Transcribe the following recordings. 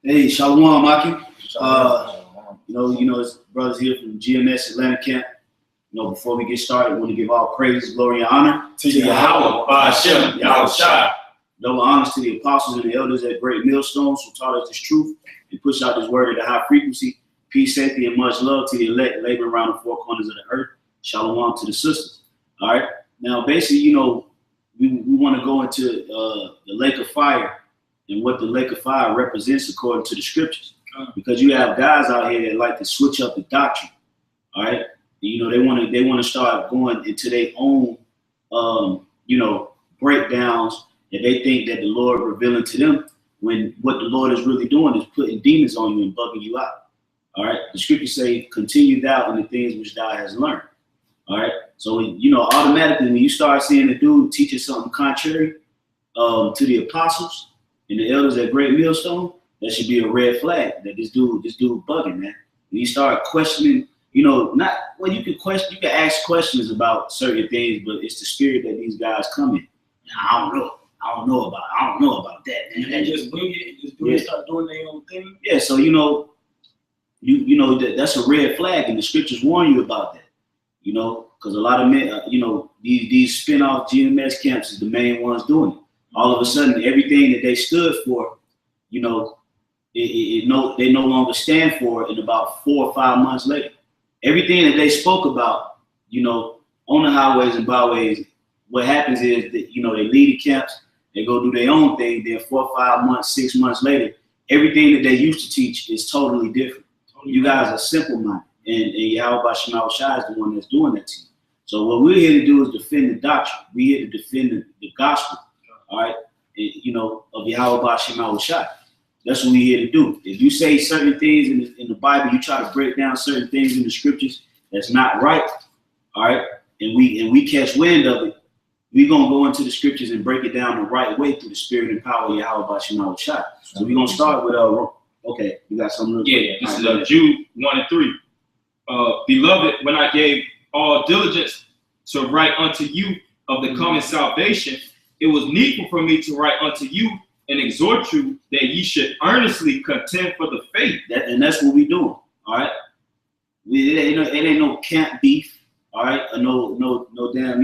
Hey, Shalom, Maki. It's brothers here from GMS Atlanta Camp. Before we get started, I want to give all praise, glory, and honor to Yahweh, Hashem, Yahweh Shai. Double honors to the apostles and the elders at Great Millstones who taught us this truth and push out this word at a high frequency. Peace, safety, and much love to the elect labor around the four corners of the earth. Shalom to the sisters. All right. Now, basically, we want to go into the lake of fire and what the lake of fire represents according to the scriptures. Because you have guys out here that like to switch up the doctrine. All right. They want to start going into their own, breakdowns that they think that the Lord revealing to them, when what the Lord is really doing is putting demons on you and bugging you out. All right. The scriptures say, continue thou in the things which thou hast learned. All right. So, automatically when you start seeing the dude teaching something contrary to the apostles and the elders at Great Millstone, that should be a red flag that this dude bugging, man. When you start questioning, you can ask questions about certain things, but it's the spirit that these guys come in. I don't know about that. And they just wing it and just do it, start doing their own thing. Yeah, so that's a red flag, and the scriptures warn you about that. Because a lot of men, these spin-off GMS camps is the main ones doing it. All of a sudden, everything that they stood for, they no longer stand for it. In about 4 or 5 months later, everything that they spoke about, on the highways and byways, what happens is that they leave the camps, they go do their own thing. Then 4 or 5 months, 6 months later, everything that they used to teach is totally different. You guys are simple-minded, and Yahweh Shemau Shai is the one that's doing that to you. So what we're here to do is defend the doctrine. We're here to defend the gospel, all right, of Yahweh Shemau Shai. That's what we're here to do. If you say certain things in the Bible, you try to break down certain things in the scriptures that's not right, all right, and we catch wind of it, we're going to go into the scriptures and break it down the right way through the spirit and power of Yahweh Shemau Shai. So we're going to start with okay, you got something? Yeah, this is Jude 1 and 3. Beloved, when I gave all diligence to write unto you of the coming salvation, it was needful for me to write unto you and exhort you that ye should earnestly contend for the faith. And that's what we doing. All right. It ain't no camp beef. All right. Or no damn,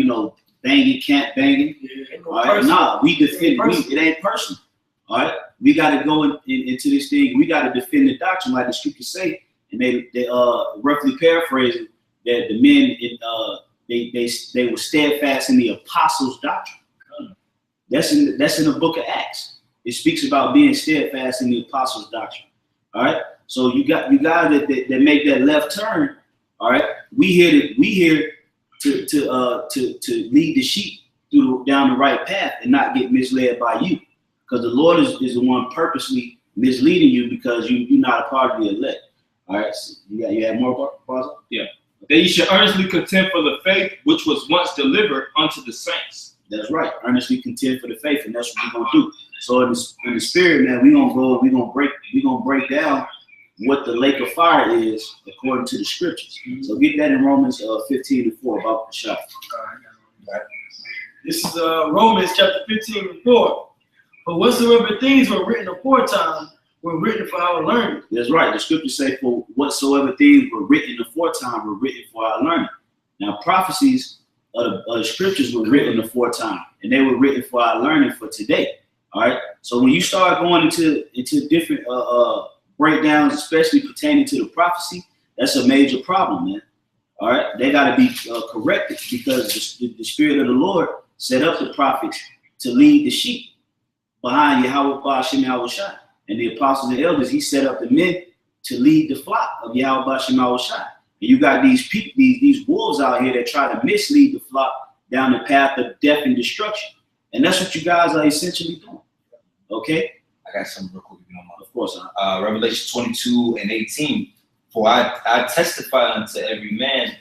banging, camp banging. Yeah, all right. Nah, we defend. It ain't personal. All right. We got to go into this thing. We got to defend the doctrine, like the scriptures say. And they roughly paraphrasing that the men they were steadfast in the apostles' doctrine. That's in the book of Acts. It speaks about being steadfast in the apostles' doctrine. All right. So you guys that make that left turn. All right. We here to lead the sheep down the right path and not get misled by you, because the Lord is the one purposely misleading you because you're not a part of the elect. All right. So you have more parts? Yeah. That you should earnestly contend for the faith which was once delivered unto the saints. That's right. Earnestly contend for the faith, and that's what we're gonna do. So in the spirit, man, we're gonna break down what the lake of fire is according to the scriptures. So get that in Romans 15:4 about the shot. Right. This is Romans chapter 15:4. For whatsoever things were written aforetime were written for our learning. That's right. The scriptures say, for whatsoever things were written aforetime were written for our learning. Now prophecies of the scriptures were written aforetime, and they were written for our learning for today. All right. So when you start going into different breakdowns, especially pertaining to the prophecy, that's a major problem, man. All right. They got to be corrected, because the spirit of the Lord set up the prophets to lead the sheep behind Yahweh Shemau Shai, and the apostles and elders. He set up the men to lead the flock of Yahweh Shemau Shai. And you got these people, these wolves out here that try to mislead the flock down the path of death and destruction. And that's what you guys are essentially doing. Okay? I got something real quick. Of course. Revelation 22:18. For I testify unto every man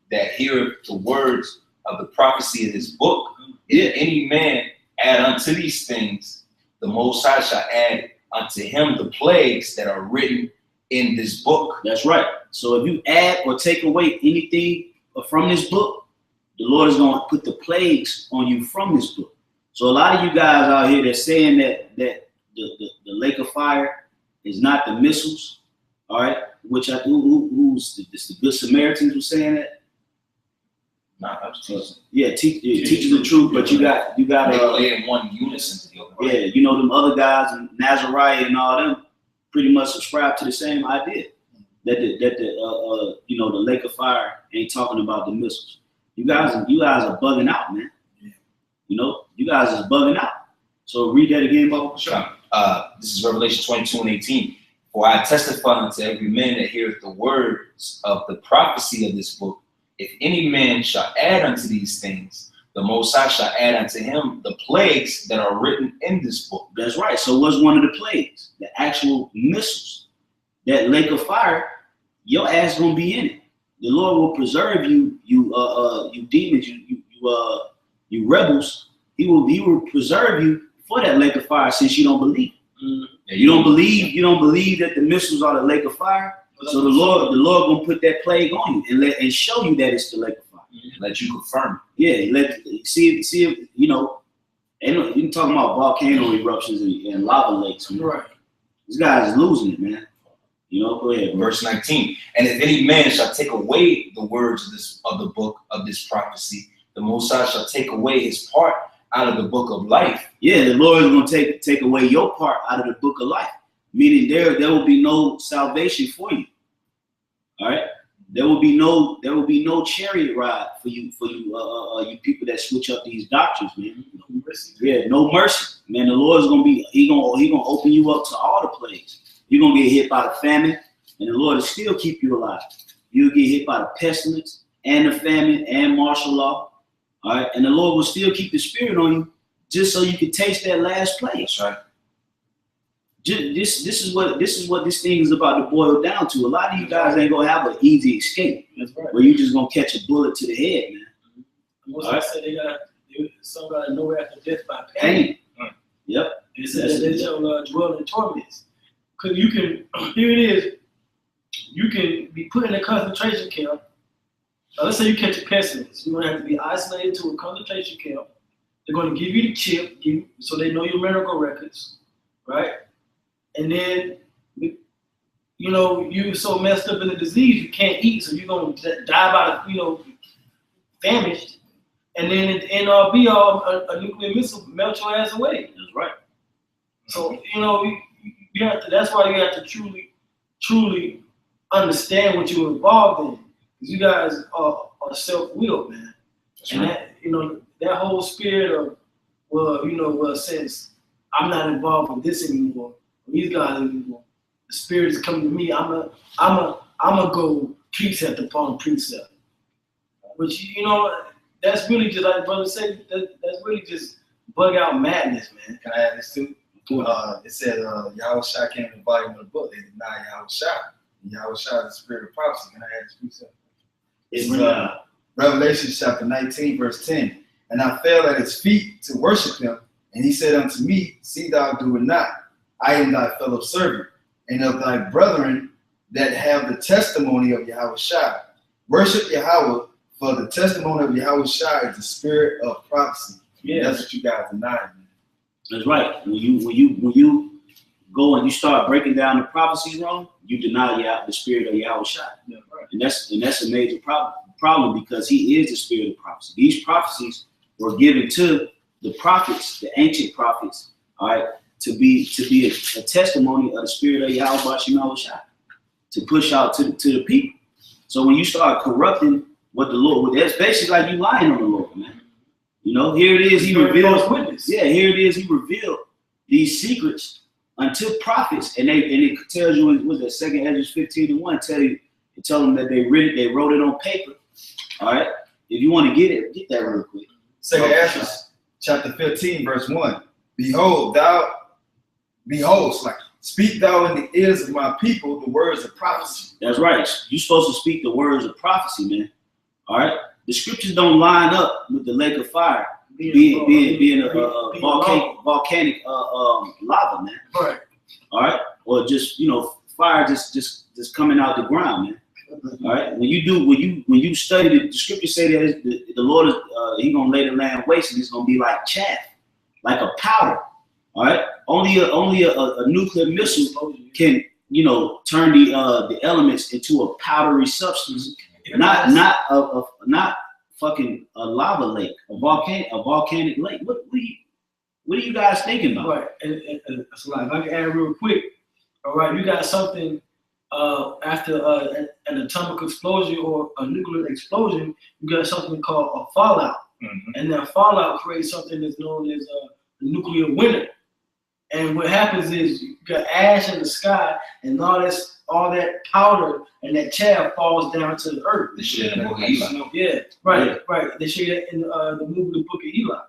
that heareth the words of the prophecy of this book. If any man add unto these things, the Most High shall add unto him the plagues that are written in this book. That's right. So if you add or take away anything from this book, the Lord is going to put the plagues on you from this book. So a lot of you guys out here that's saying that the lake of fire is not the missiles, all right? Which who's the Good Samaritans were saying that? Nah, I'm just Yeah, teaching the truth, but you got they play in one unison together. Right? yeah, you know them other guys and Nazariah and all them pretty much subscribe to the same idea that the you know, the lake of fire ain't talking about the missiles. You guys are bugging out, man. Yeah. You know, you guys is bugging out. So read that again, Bo. Sure. This is Revelation 22:18. For I testify unto every man that heareth the words of the prophecy of this book. If any man shall add unto these things, the Most High shall add unto him the plagues that are written in this book. That's right. So what's one of the plagues? The actual missiles. That lake of fire, your ass gonna be in it. The Lord will preserve you, you demons, you rebels. He will preserve you for that lake of fire since you don't believe. Yeah, You don't believe that the missiles are the lake of fire. So the Lord gonna put that plague on you and show you that it's the lake of fire. let you confirm. Yeah, see if you know. And you can talk about volcano eruptions and lava lakes. Man. Right. This guy's losing it, man. You know, go ahead. Bro. Verse 19. And if any man shall take away the words of the book of this prophecy, the Most High shall take away his part out of the book of life. Yeah, the Lord is gonna take away your part out of the book of life. Meaning there will be no salvation for you. All right, there will be no chariot ride for you you people that switch up these doctrines, man. Yeah, no mercy, man. The Lord is gonna be he gonna open you up to all the plagues. You're gonna get hit by the famine, and the Lord will still keep you alive. You'll get hit by the pestilence and the famine and martial law. All right, and the Lord will still keep the spirit on you just so you can taste that last plague. That's right. This is what this thing is about to boil down to. A lot of you guys ain't gonna have an easy escape. That's right. Where you just gonna catch a bullet to the head, man. Most I said some got to know after death by pain. Yep. They said that they shall dwell in torments. Because you can, here it is, you can be put in a concentration camp. Now let's say you catch a pestilence. You're gonna have to be isolated to a concentration camp. They're gonna give you the chip, so they know your medical records, right? And then, you know, you so messed up in the disease, you can't eat, so you're gonna die by the, famished. And then at the end all be all, a nuclear missile melt your ass away. That's right. So, you have to, that's why you have to truly understand what you're involved in. Because you guys are self-willed, man. That's and right. That whole spirit of, since I'm not involved with this anymore, these guys anymore, the spirit is coming to me. I'm a go precept upon precept. Which, that's really just, like brother said, that's really just bug out madness, man. Can I add this too? It said Yahweh Shai came in the volume of the book. They deny Yahweh Shai. Yahweh Shai is the spirit of prophecy. Can I add this precept? It's Revelation chapter 19, verse 10. And I fell at his feet to worship him. And he said unto me, see thou do it not. I am thy fellow servant, and of thy brethren that have the testimony of Yahweh Shai. Worship Yahweh, for the testimony of Yahweh Shai is the spirit of prophecy. Yeah, that's what you guys deny, man. That's right. When you go and you start breaking down the prophecies wrong, you deny the spirit of Yahweh Shai. Yeah, right. And that's a major problem because he is the spirit of prophecy. These prophecies were given to the prophets, the ancient prophets, all right, to be a testimony of the spirit of Yahweh Bashim Shai, to push out to the people. So when you start corrupting what the Lord, that's basically like you lying on the Lord, man. Here it is, he revealed witness. Yeah, here it is, he revealed these secrets unto prophets, and it tells you in what's that, 2 Ezra 15:1, tell them that they wrote it on paper. All right. If you want to get that real quick. 2 Ezra chapter 15, verse 1. Behold, speak thou in the ears of my people the words of prophecy. That's right. You're supposed to speak the words of prophecy, man. All right. The scriptures don't line up with the lake of fire being a volcanic lava, man. Right. All right. Or just fire just coming out the ground, man. All right. When you study the scriptures say that the Lord is he gonna lay the land waste and it's gonna be like chaff, like a powder. All right. Only a nuclear missile can, you know, turn the elements into a powdery substance, not fucking a lava lake, a volcanic lake. What are you guys thinking about? Right, and so like, if I can add real quick. All right, you got something after an atomic explosion or a nuclear explosion. You got something called a fallout, and that fallout creates something that's known as a nuclear winter. And what happens is you got ash in the sky, and all that powder and that chaff falls down to the earth. The shit in the book of Eli. Yeah, right. They share that in the movie, The Book of Eli.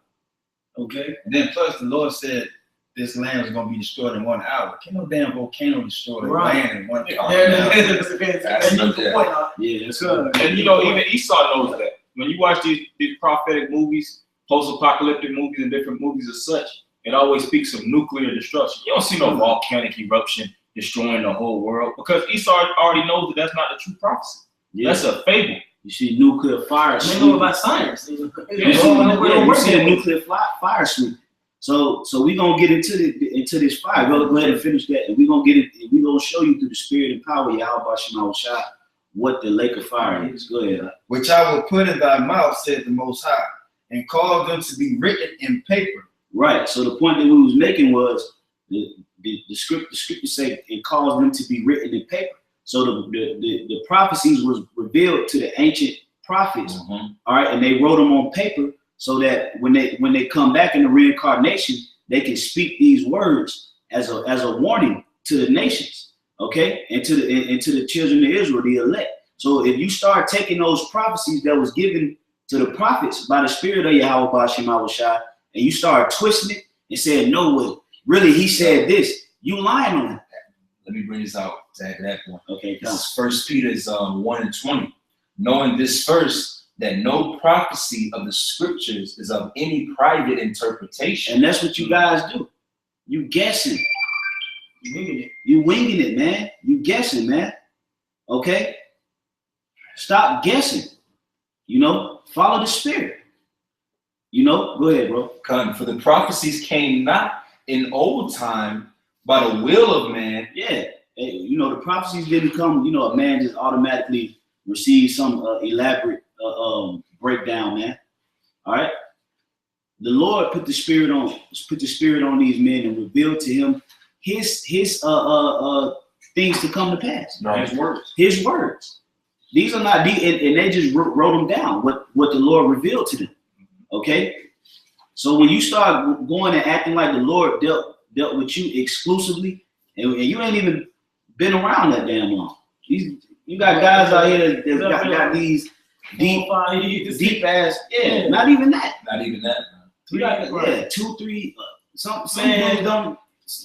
Okay. And then plus the Lord said this land was gonna be destroyed in 1 hour. Can no damn volcano destroy the land in 1 hour? That's a good point. Yeah, that's Good. And you know, even Esau knows that. When you watch these prophetic movies, post-apocalyptic movies, and different movies as such, it always speaks of nuclear destruction. You don't see no volcanic eruption destroying the whole world, because Esau already knows that that's not the true prophecy. Yeah. That's a fable. You see nuclear fire. They know about science. You see the nuclear fire sweep. So we're gonna get into this fire. Go ahead and finish that, and we're gonna show you through the spirit and power of Yahweh Shema Shah what the lake of fire is. Go ahead. Which I will put in thy mouth, said the Most High, and cause them to be written in paper. Right. So the point that we was making was the scripture say it caused them to be written in paper. So the prophecies was revealed to the ancient prophets. All right, and they wrote them on paper so that when they come back in the reincarnation, they can speak these words as a warning to the nations, okay, and to the children of Israel, the elect. So if you start taking those prophecies that was given to the prophets by the spirit of Yahweh Shema Shah, and you start twisting it and saying, no way, really he said this, you lying on it. Let me bring this out to add to that point. Okay, This is 1 Peter 1:20. Knowing this first, that no prophecy of the scriptures is of any private interpretation. and that's what you guys do. You guessing. You winging it, man. You guessing, man. Okay? Stop guessing. You know, follow the spirit. You know, go ahead, bro. For the prophecies came not in old time by the will of man. Yeah. You know, the prophecies didn't come, you know, a man just automatically receives some elaborate breakdown, man. All right. The Lord put the spirit on these men and revealed to him his things to come to pass. Right. His words. These are not deep, and they just wrote them down, what the Lord revealed to them. Okay? So when you start going and acting like the Lord dealt with you exclusively, and you ain't even been around that damn long. You got guys out here that got these deep ass, not even that. Not even that, man. You got 2, 3, some dudes don't.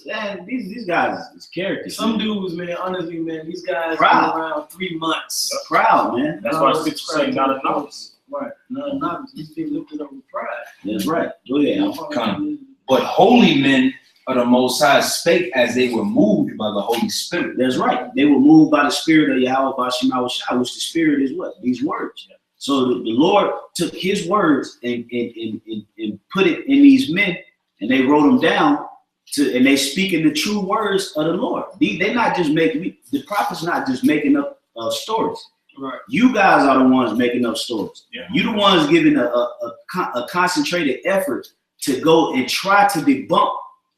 Man, these guys is characters. Some dudes, man, honestly, man, these guys Proud. been around 3 months. Proud, man. That's why scripture say not a novice. Right. Not a novice. He's been lifted up with pride. That's right. Go ahead. Come. But holy men of the Most High spake as they were moved by the Holy Spirit. That's right. They were moved by the spirit of Yahweh Shema Shah, which the spirit is what? These words. So the Lord took his words and put it in these men, and they wrote them down, and they speaking the true words of the Lord. They're not just making, the prophets not just making up stories. Right. You guys are the ones making up stories. Yeah. You the ones giving a concentrated effort to go and try to debunk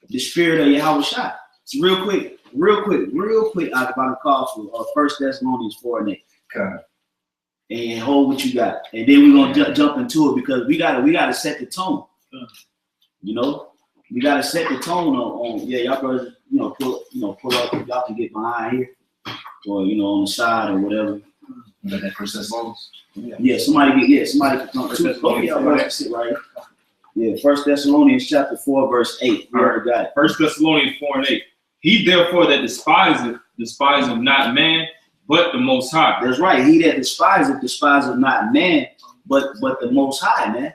the spirit of Yahweh Shah. So real quick, I'm about to call for 1 Thessalonians 4:8. Okay. And hold what you got, and then we're gonna jump into it, because we gotta set the tone. You know, we gotta set the tone on y'all brothers. Pull up. Y'all can get behind here, or on the side or whatever. But that 1 Thessalonians. Yeah, somebody can come. Both of y'all brothers sit right here. Yeah, 1 Thessalonians chapter 4 verse 8. We already got it. 1 Thessalonians 4:8. He therefore that despiseth not man, but the Most High. That's right. He that despiseth not man, but the Most High, man.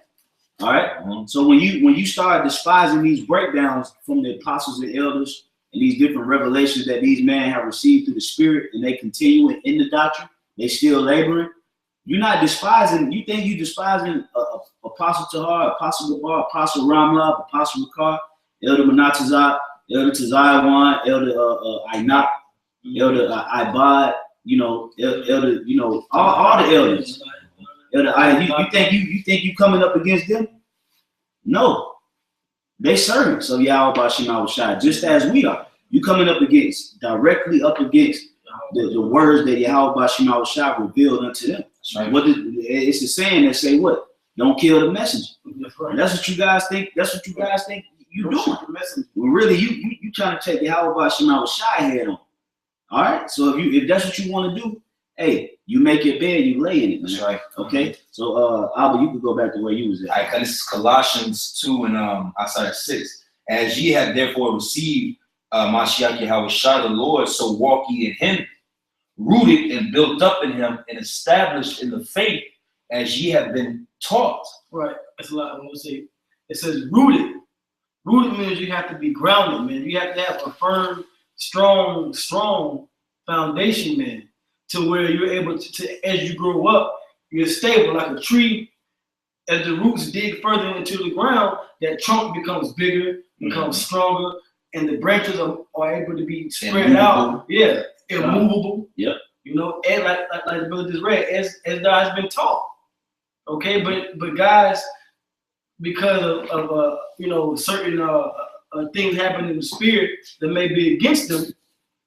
All right. So when you start despising these breakdowns from the apostles and elders and these different revelations that these men have received through the Spirit, and they continue in the doctrine, they still laboring. You're not despising. You think you despising Apostle Tahar, Apostle Gabar, Apostle Ramla, Apostle Makar, Elder Manatazah, Elder Tazaiwan, Elder Inak, Elder Ibad, you know, Elder, you know, all the elders. Elder you think you coming up against them? No, they servants of Yahweh Bashim Awashai, just as we are. You coming directly up against the words that Yahweh Bashim Awashai revealed unto them. Right. It's a saying that say what? Don't kill the messenger. That's right. That's what you guys think. That's what you guys think you doing. Well, really, you trying to take Yahweh Bashim Awashai head on. All right. So if that's what you want to do, hey, you make your bed, you lay in it. That's Man. right. Okay. So Albert, you can go back to where you was at. All right, this is Colossians 2 and I started 6. As ye have therefore received Mashiach Yahushua the Lord, so walk ye in him, rooted and built up in him, and established in the faith as ye have been taught. Right. That's a lot. I'm gonna say. It says rooted. Rooted means you have to be grounded, man. You have to have a firm, strong foundation, man, to where you're able to as you grow up, you're stable like a tree. As the roots dig further into the ground, that trunk becomes bigger, becomes stronger, and the branches are able to be spread out. Yeah, immovable. Yep. You know, and like the brother just read, as God has been taught. Okay, but guys, because of you know, certain things happen in the spirit that may be against them.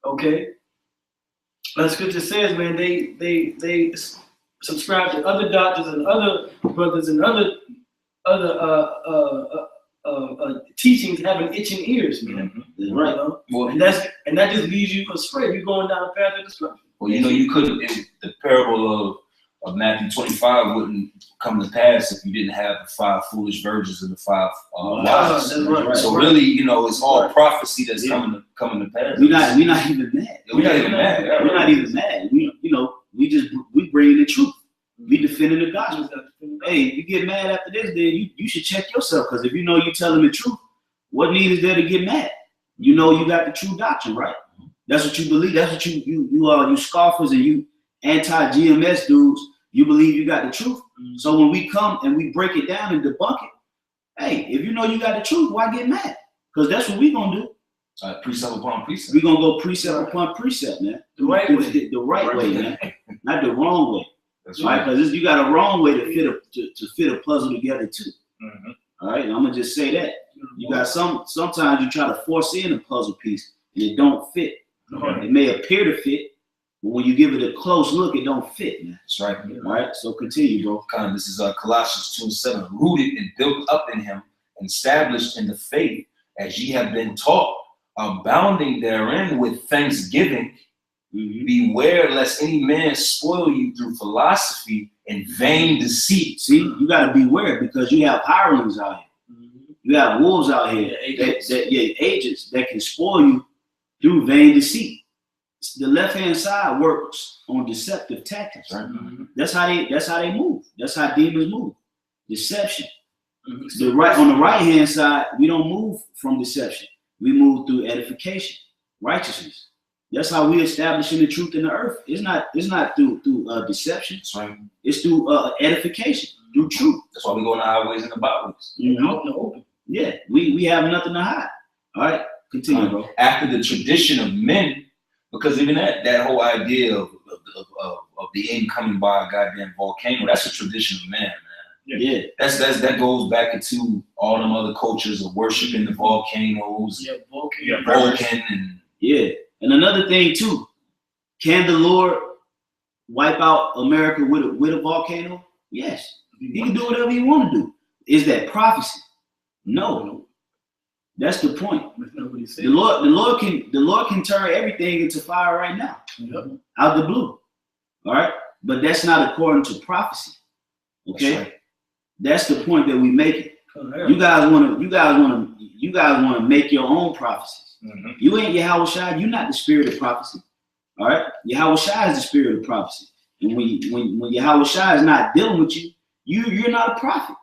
Okay, like Scripture says, man, they subscribe to other doctors and other brothers and other teachings, having itching ears, man. That's right. You know? Well, And that just leads you astray. You're going down the path of destruction. well, you know, you couldn't. The parable of Matthew 25 wouldn't come to pass if you didn't have the 5 foolish virgins and the 5 wise. That's right. So really, you know, it's all prophecy that's coming to pass. We're not even mad. We're not even mad. We're not even mad. We bringing the truth. We defending the gospel. Hey, you get mad after this, then you should check yourself, because if you know you're telling the truth, what need is there to get mad? You know you got the true doctrine, right? That's what you believe. That's what you scoffers and you anti-GMS dudes, you believe you got the truth. So when we come and we break it down and debunk it, hey, if you know you got the truth, why get mad? Because that's what we gonna do. Precept upon precept. We're gonna go precept upon precept, man. The right way. The right way, man. Not the wrong way. That's Right? right. Because you got a wrong way to fit a puzzle together too. Mhm. All right, and I'm gonna just say that. You got sometimes you try to force in a puzzle piece and it don't fit. It may appear to fit, but when you give it a close look, it don't fit, man. That's right. All right, so continue, bro. This is Colossians 2:7. Rooted and built up in him, and established in the faith, as ye have been taught, abounding therein with thanksgiving. Beware lest any man spoil you through philosophy and vain deceit. See, you gotta beware, because you have hirelings out here. You have wolves out here, agents that can spoil you through vain deceit. The left-hand side works on deceptive tactics. Right? That's how they move. That's how demons move. Deception. On the right-hand side, we don't move from deception. We move through edification, righteousness. That's how we establishing the truth in the earth. It's not through deception. That's right. It's through edification, through truth. That's why we go in the highways and the byways. Out in the open. Yeah, we have nothing to hide. All right, continue, bro. After the tradition of men, because even that whole idea of the end coming by a goddamn volcano, that's a tradition of man, man. Yeah. That goes back into all them other cultures of worshiping the volcanoes, Yeah, Vulcan. Yeah, Vulcan, and Yeah. And another thing too, can the Lord wipe out America with a volcano? Yes. He can do whatever he want to do. Is that prophecy? No. That's the point. That's not what he said. The Lord can turn everything into fire right now. Yep. Out the blue. All right? But that's not according to prophecy. Okay? That's right. That's the point that we make it. You guys want to make your own prophecies. You ain't Yahushua. You're not the spirit of prophecy. All right? Yahushua is the spirit of prophecy. And when Yahushua is not dealing with you, you're not a prophet.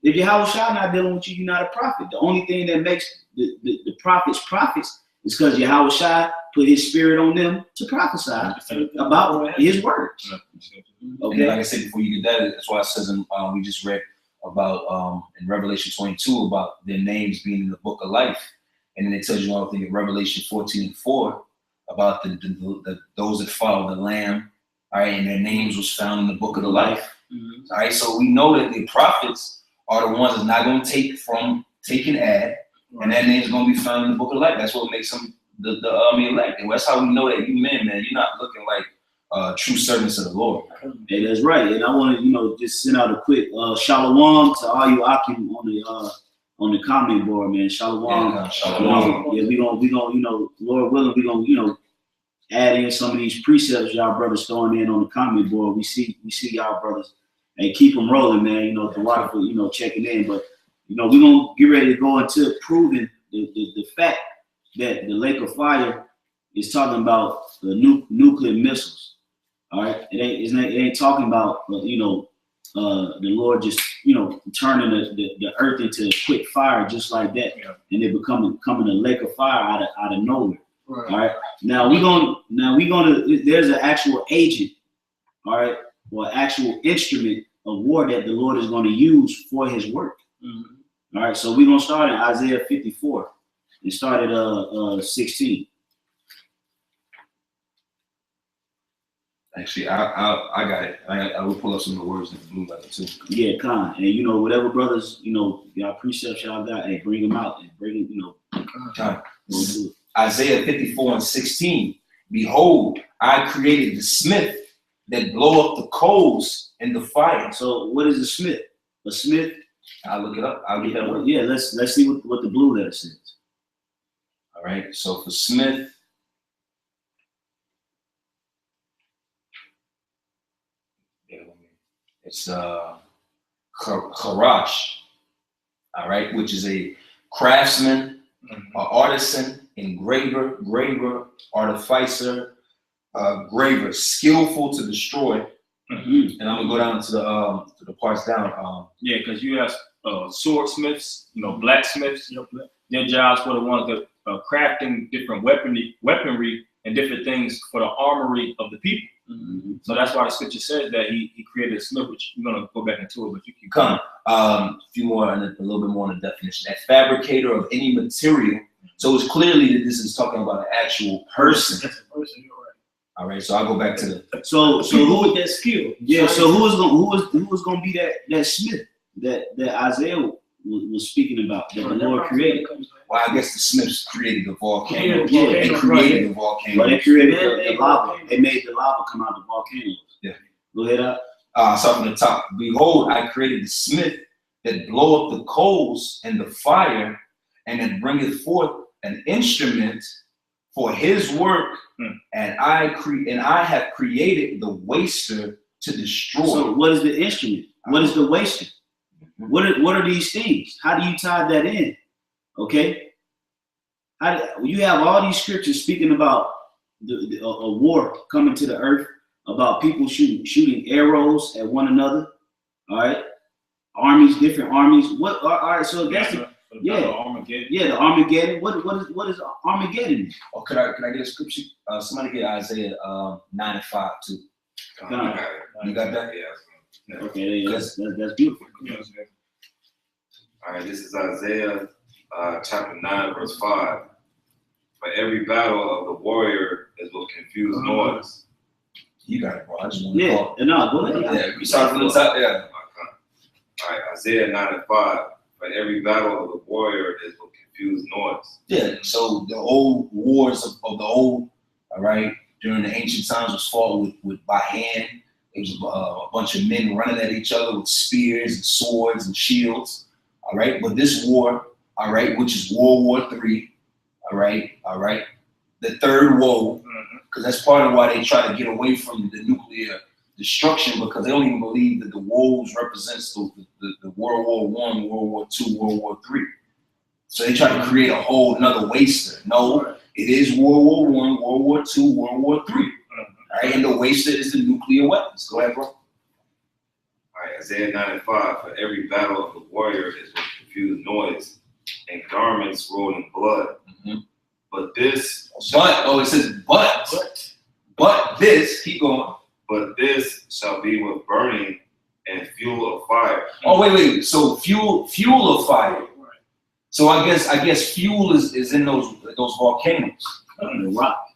If Yahushua not dealing with you, you're not a prophet. The only thing that makes the prophets is because Yahushua put his spirit on them to prophesy about his words. Okay. And like I said before you get that, that's why it says we just read about in Revelation 22 about their names being in the book of life. And then it tells you all things in Revelation 14:4 about the those that follow the Lamb, all right, and their names was found in the book of the life. All right, so we know that the prophets are the ones that's not going to take an ad, and that name's going to be found in the book of life. That's what makes them the elect. And that's how we know that you men, man, you're not looking like true servants of the Lord. Hey, that's right. And I want to, just send out a quick shalom to all you Akim on the comment board, man. Shalom. Yeah, shalom. Yeah, we gonna, Lord willing, we gonna, add in some of these precepts y'all brothers throwing in on the comment board. We see y'all brothers, and keep them rolling, man. The water for checking in, but we're gonna get ready to go into proving the fact that the lake of fire is talking about the nuclear missiles. All right, it ain't talking about the Lord just turning the earth into a quick fire just like that, and it becoming a lake of fire out of nowhere. Right. All right. Now we're gonna. There's an actual agent, all right, or actual instrument of war that the Lord is going to use for His work. Mm-hmm. All right. So we're gonna start in Isaiah 54 and start at 16. Actually, I got it. I will pull up some of the words in the blue letter too. Yeah, Con. And whatever brothers, y'all precepts y'all got, hey, bring them out and bring them, Con. Isaiah 54:16. Behold, I created the smith that blow up the coals in the fire. So what is a smith? A smith? I'll look it up. I'll get that word. Yeah, let's see what the blue letter says. All right. So for smith, it's charash. All right, which is a craftsman, an artisan, engraver, graver, artificer, graver, skillful to destroy. And I'm gonna go down to the parts down. Yeah, because you have swordsmiths, blacksmiths. Their jobs were the ones that crafting different weaponry and different things for the armory of the people. Mm-hmm. So that's why the scripture says that he created a smith, which you're gonna go back into it, but you keep Come, a little bit more on the definition. A fabricator of any material. So it's clearly that this is talking about an actual person. That's a person, you're right. All right, so I'll go back to the. So Who with that skill? Yeah. So who was gonna be that smith that Isaiah was speaking about that the Lord created? Well, I guess the Smiths created the volcano. Yeah, they created the volcano. Well, they created the lava. They made the lava come out of the volcanoes. Yeah. Go ahead up. Start from the top. Behold, I created the smith that blow up the coals and the fire, and that bringeth forth an instrument for his work. And I have created the waster to destroy. So what is the instrument? What is the waster? What are these things? How do you tie that in? Okay. You have all these scriptures speaking about a war coming to the earth, about people shooting arrows at one another. All right. Armies, different armies. All right. So that's Armageddon. Yeah, the Armageddon. What is Armageddon? Oh, could I get a scripture? Somebody get Isaiah 9:5 too. You got that? Yeah. Okay, that's beautiful. All right, this is Isaiah chapter 9, verse 5. For every battle of the warrior is with confused noise. You got it, bro. I just want to call. No, go ahead. Yeah, we start from the top. Yeah. All right, Isaiah 9:5. For every battle of the warrior is with confused noise. Yeah, so the old wars of the old, all right, during the ancient times was fought with by hand. It was a bunch of men running at each other with spears and swords and shields, all right? But this war, all right, which is World War III, all right, the third woe, because that's part of why they try to get away from the nuclear destruction, because they don't even believe that the woes represents the World War I, World War II, World War III. So they try to create a whole another waster. No, it is World War I, World War II, World War III. All right, and the waster is the nuclear weapons. Go ahead, bro. All right, Isaiah 9:5. For every battle of the warrior is with confused noise and garments rolled in blood. But this, it says but this, keep going. But this shall be with burning and fuel of fire. Oh, wait. So fuel of fire. So I guess fuel is in those volcanoes. The rock.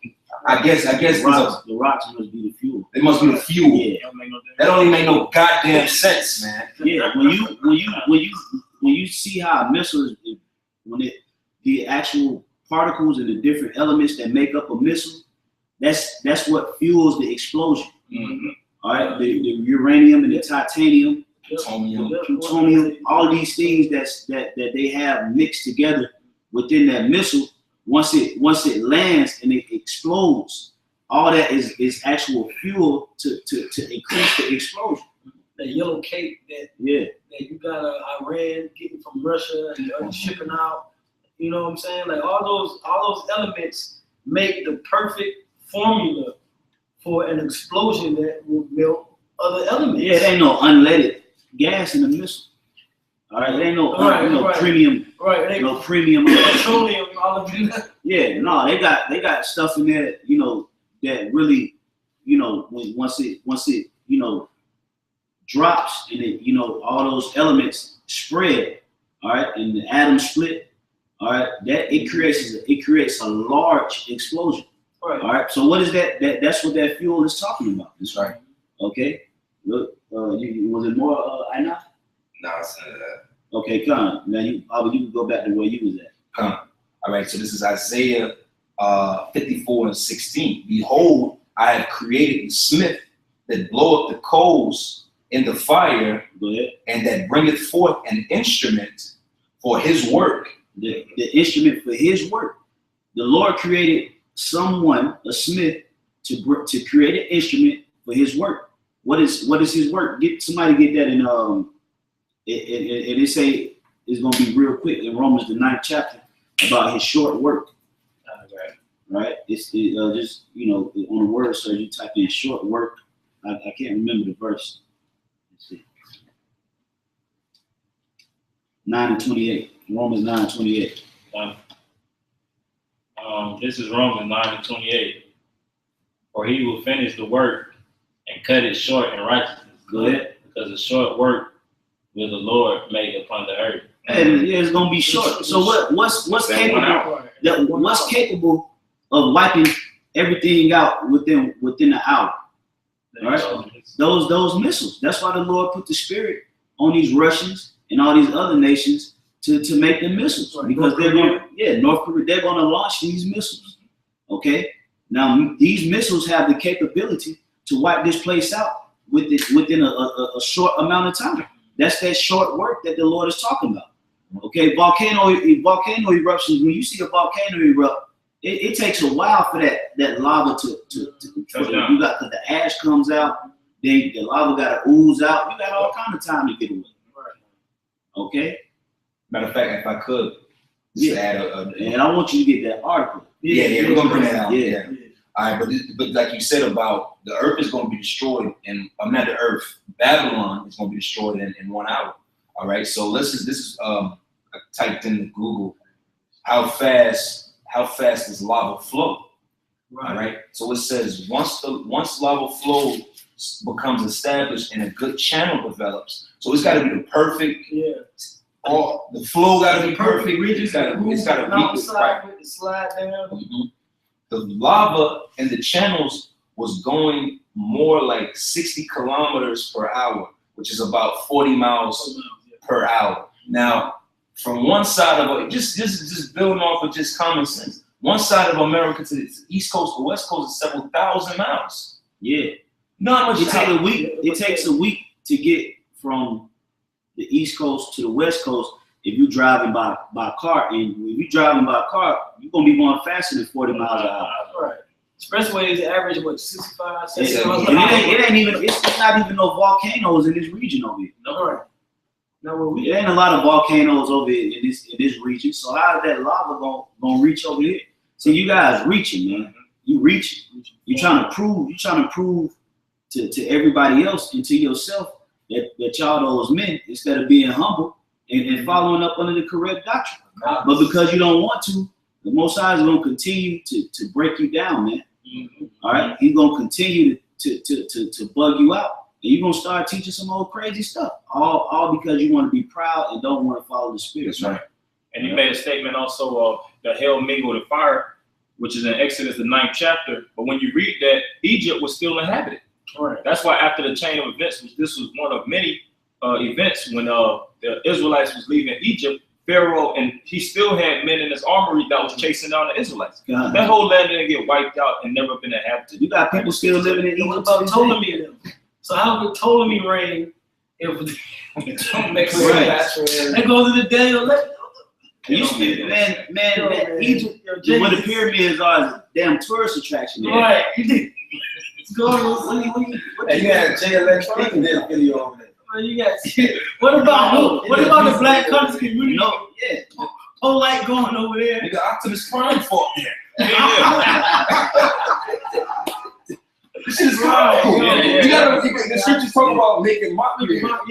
I guess The rocks must be the fuel. it must be the fuel. Yeah. That don't even make no goddamn sense, man. Yeah. When you see how a missile is, the actual particles and the different elements that make up a missile, that's what fuels the explosion. Mm-hmm. All right, the uranium and the titanium, plutonium, all these things that they have mixed together within that missile. Once it lands and it explodes, all that is actual fuel to increase the explosion. That yellow cake that you got Iran getting from Russia and shipping out. You know what I'm saying? Like all those elements make the perfect formula for an explosion that will melt other elements. Yeah, there ain't no unleaded gas in the missile. All right, there ain't no premium. Right, no premium. Petroleum, all of you. Yeah, no, they got stuff in there, that really, once it drops and it, all those elements spread, all right, and the atoms split, all right, that it creates a large explosion. Right. All right. So what is that? That's what that fuel is talking about. That's right. Okay. Look, was it more? Aina? No, it's none of that. Okay, come. Now you can go back to where you was at. Come. All right. So this is Isaiah 54:16. Behold, I have created the smith that blow up the coals in the fire, Go ahead. and that bringeth forth an instrument for his work. The instrument for his work. The Lord created someone, a smith, to create an instrument for his work. What is his work? Get that in it say it's gonna be real quick in Romans the 9th chapter about his short work. Right? It's just on the word search you type in short work. I can't remember the verse. Let's see. 9:28. Romans 9:28. This is Romans 9:28. For he will finish the work and cut it short in righteousness. Go ahead. Because the short work will the Lord make upon the earth. And it's gonna be short. So what's capable? What's capable of wiping everything out within an hour? All right. Those missiles. That's why the Lord put the spirit on these Russians and all these other nations to make the missiles, because North Korea, they're going to launch these missiles. Okay, now these missiles have the capability to wipe this place out within a short amount of time. That's that short work that the Lord is talking about. Okay, volcano eruptions. When you see a volcano erupt, it takes a while for that lava to because the ash comes out, then the lava got to ooze out. You got all kind of time to get away. Okay. Matter of fact, if I could just add and I want you to get that article. Yeah, we're gonna bring that out. Yeah. All right, but like you said about the earth is gonna be destroyed, and not the earth, Babylon is gonna be destroyed in 1 hour. All right, so this is I typed into Google how fast does lava flow? Right. All right, so it says once lava flow becomes established and a good channel develops, so it's got to be the perfect. Yeah. All the flow got to be perfect. Regions It's got to be slide down. Mm-hmm. The lava in the channels was going more like 60 kilometers per hour, which is about 40 miles per hour. Now, from one side of just building off of just common sense, one side of America to the east coast, the west coast is several thousand miles. Yeah. Not much. It takes a week to get from the east coast to the west coast if you're driving by car. And if you're driving by car, you're gonna be going faster than 40 miles an hour. Right. Expressways average 65, 70 It's not even no volcanoes in this region over here. No, right. No, There ain't a lot of volcanoes over here in this region. So how is that lava gonna reach over here? So you guys reaching, man. You reaching. You're trying to prove to everybody else and to yourself that y'all those men, instead of being humble and following up under the correct doctrine. But because you don't want to, the Most High is going to continue to break you down, man. All right? He's going to continue to bug you out. And you're going to start teaching some old crazy stuff. All because you want to be proud and don't want to follow the Spirit. That's right. And he made a statement also of the hell mingled with fire, which is in Exodus, the 9th chapter. But when you read that, Egypt was still inhabited. Right. That's why after the chain of events, this was one of many events when the Israelites was leaving Egypt, Pharaoh, and he still had men in his armory that was chasing down the Israelites. God. That whole land didn't get wiped out and never been inhabited. You got people still living in And what Egypt. about Ptolemy and them? So how could Ptolemy reign if Right. that goes to the Daniel? You still, man, Egypt, where the pyramids are, is a damn tourist attraction. Man. Right. It's going. And you had Jay Electronic in that video over there. You got. What about the Black Country community? No, yeah. Whole light going over there. Nigga, Optimus Prime fought there. This is funny. You gotta, the scriptures talk about making mockery. Like,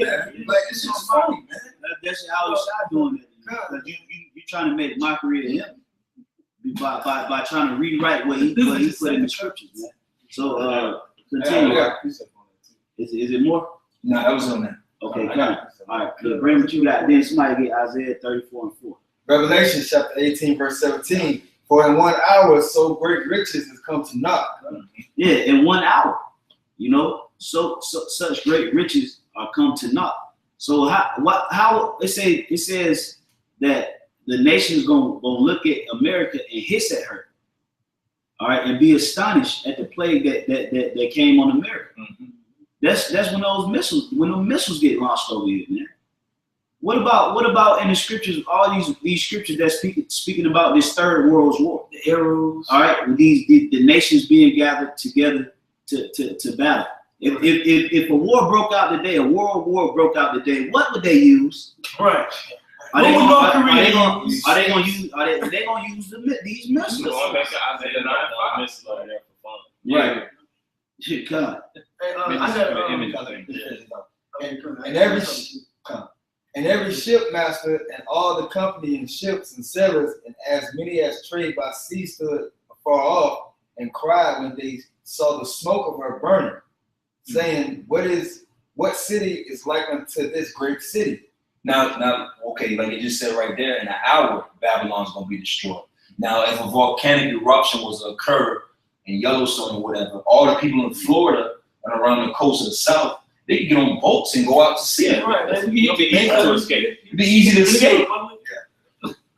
this is funny, man. That's how it's shot doing it. Because you trying to make mockery of him by trying to rewrite what he put in the scriptures, man. So continue. Is it more? No, that was on that. Okay, come. All right, good. Bring what you got. Then somebody get Isaiah 34:4. Revelation chapter 18, verse 17. For in 1 hour so great riches has come to naught. Yeah, in 1 hour, you know, so such great riches are come to naught. So how it says that the nation's gonna look at America and hiss at her, all right, and be astonished at the plague that came on America. Mm-hmm. That's when those missiles get launched over here, man. What about in the scriptures? All these scriptures that speaking about this third world war, The arrows. all right, with the nations being gathered together to battle. If a war broke out today, a world war broke out today, what would they use? Right. Are they gonna use these missiles? Going back to Isaiah 9:5. Miss like that for fun. Right. Shit, God. And every shipmaster and all the company and ships and sailors and as many as trade by sea stood afar off and cried when they saw the smoke of her burning, saying, what city is like unto this great city? Now, okay, like you just said right there, in an hour, Babylon's gonna be destroyed. Now, if a volcanic eruption was to occur in Yellowstone or whatever, all the people in Florida and around the coast of the South, they could get on boats and go out to sea. Right. It'll be easy to escape. It'd be easy to escape.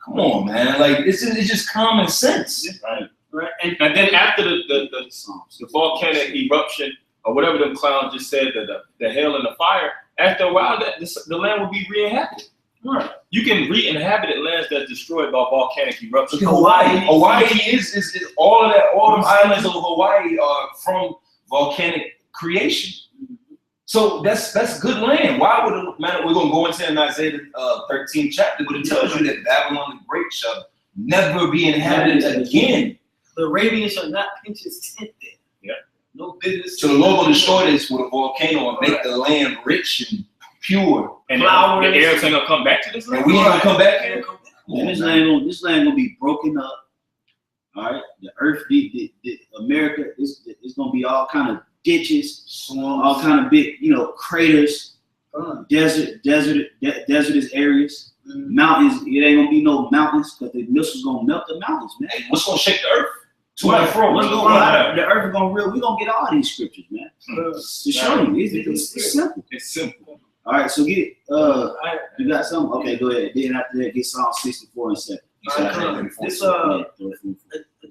Come on, man. Like, it's just common sense. Right. Right. And then after the volcanic eruption, or whatever them clowns just said, the hail and the fire, after a while, the land will be re-inhabited. Right. You can re-inhabit lands that's destroyed by volcanic eruption. Hawaii is all of that. All the islands of Hawaii are from volcanic creation. So that's good land. Why would it matter? We're gonna go into Isaiah 13th chapter, but it tells you that Babylon the Great shall never be inhabited again. The Arabians shall not pinch his tent there. Yeah. No business. So the Lord will destroy this with a volcano and make the land rich and pure. And the Arabs ain't gonna come back to this land. And we ain't gonna come back here. And this land gonna be broken up. All right, the earth, the America, it's gonna be all kind of ditches, all kind of big, craters, desertous areas, mountains. It ain't gonna be no mountains because the missiles gonna melt the mountains, man. Hey, what's gonna shake the earth? The earth is gonna we're gonna get all these scriptures, man. To show you, it's simple. It's simple. All right, so get you got something? Okay, go ahead. Then after that, get Psalm 64 and 7. This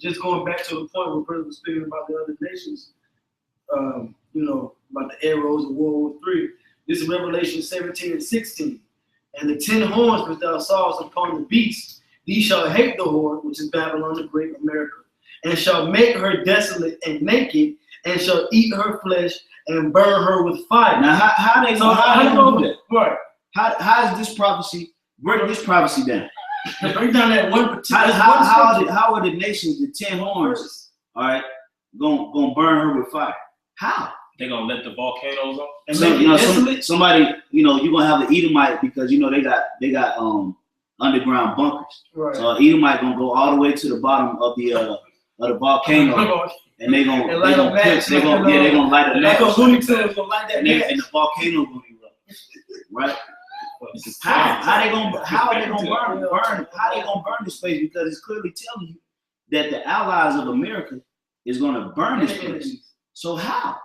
just going back to the point where President was speaking about the other nations, about the arrows of World War III. This is Revelation 17 and 16. And the 10 horns which thou sawest upon the beast, these shall hate the whore, which is Babylon the Great, America, and shall make her desolate and naked, and shall eat her flesh and burn her with fire. Now, how they gonna do that? Right. How is this prophecy? Break this prophecy down. Break down that one particular. How are the nations, the 10 horns, all right, gonna burn her with fire? How? They gonna let the volcanoes on? And so, somebody, you're gonna have the Edomite because they got underground bunkers. Right. So Edomite gonna go all the way to the bottom of the volcano, and they gonna light a match. They're gonna light a match. Like a Looney Tunes gonna light that match. And the volcano gonna erupt, right? How are they gonna burn this place? Because it's clearly telling you that the allies of America is gonna burn this place. So how?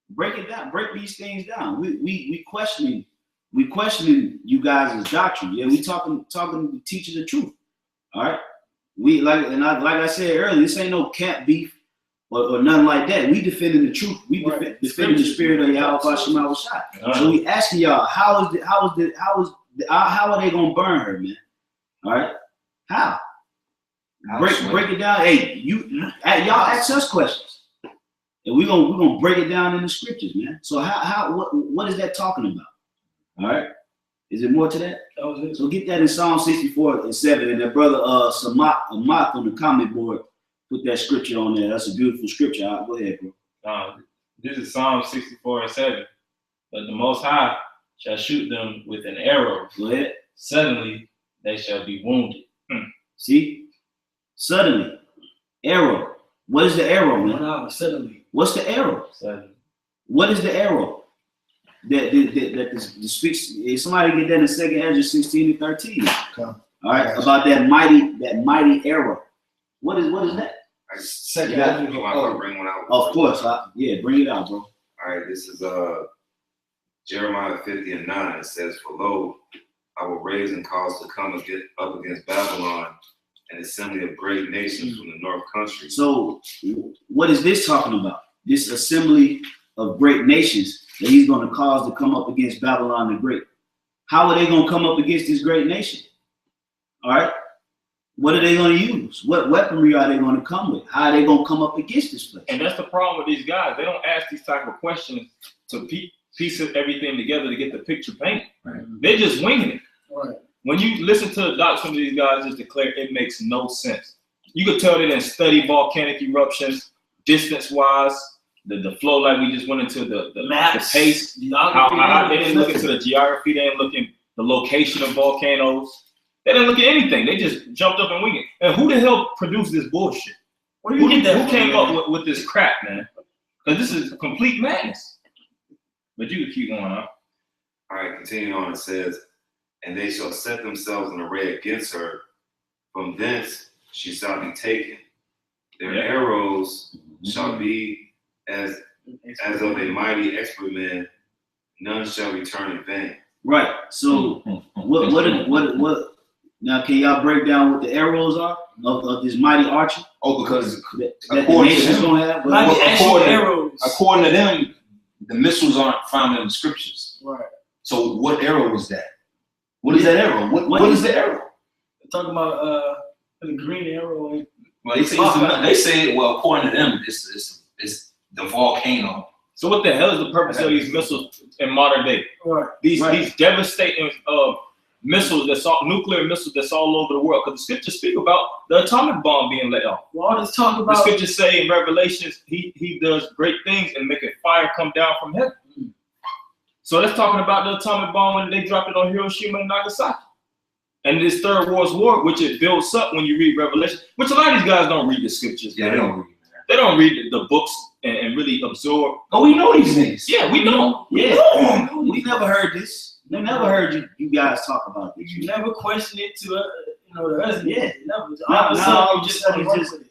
Break it down. Break these things down. We questioning you guys' doctrine. Yeah, we talking teaching the truth. All right. Like I said earlier, this ain't no camp beef or nothing like that. We defending the truth. We defending the spirit of Yahweh Shema Shai. So we asking y'all, how are they gonna burn her, man? All right. How? Break it down. Hey, y'all ask us questions. And we're gonna break it down in the scriptures, man. So what is that talking about? All right. Is it more to that? That was it. So get that in Psalm 64:7. And that brother Amath on the comment board put that scripture on there. That's a beautiful scripture. Go ahead, bro. This is Psalm 64:7. But the Most High shall shoot them with an arrow. Go ahead. Suddenly they shall be wounded. See? Suddenly. Arrow. What is the arrow, man? Suddenly. What's the arrow? Suddenly. What is the arrow? That speaks. Somebody get that in 2 Ezra 16:13. Okay. All right, about that mighty arrow. What is that? Second. You want to bring one out? Of course, bring it out, bro. All right, this is Jeremiah 50:9. It says, "For lo, I will raise and cause to come up against Babylon, an assembly of great nations from the north country." So, what is this talking about? This assembly of great nations that he's going to cause to come up against Babylon the Great. How are they going to come up against this great nation? All right. What are they going to use? What weaponry are they going to come with? How are they going to come up against this place? And that's the problem with these guys. They don't ask these type of questions to piece everything together to get the picture painted. Right. They're just winging it. Right. When you listen to the doctrine of these guys just declare, it makes no sense. You could tell they didn't study volcanic eruptions, distance-wise, the flow, like we just went into the maps, the pace, how they didn't look into the geography, they didn't look in the location of volcanoes. They didn't look at anything. They just jumped up and winged it. And who the hell produced this bullshit? Where do you get that Who came up with this crap, man? Because this is complete madness. But you can keep going on. All right, continuing on, it says, "And they shall set themselves in array against her. From thence she shall be taken. Their arrows shall be as of a mighty expert man. None shall return in vain." Right. So what? Now, can y'all break down what the arrows are of this mighty archer? Oh, because that the nation's gonna have. According to them, the missiles aren't found in the scriptures. Right. So what arrow was that? What is that arrow? What is the arrow? They're talking about the green arrow. Well, they say well, according to them, it's the volcano. So what the hell is the purpose of these missiles in modern day? Right. These devastating missiles nuclear missiles that's all over the world. Because the scriptures speak about the atomic bomb being let off. Well, all this talk about the scriptures say in Revelations, he does great things and make a fire come down from heaven. So that's talking about the atomic bomb when they dropped it on Hiroshima and Nagasaki. And this Third World War, which it builds up when you read Revelation, which a lot of these guys don't read the scriptures. Yeah, they don't read. They don't read the books and really absorb. Oh, we know these things. Yeah, we know. Yeah, we never heard this. We never heard you guys talk about this. You never question it to the husband. Yeah, never.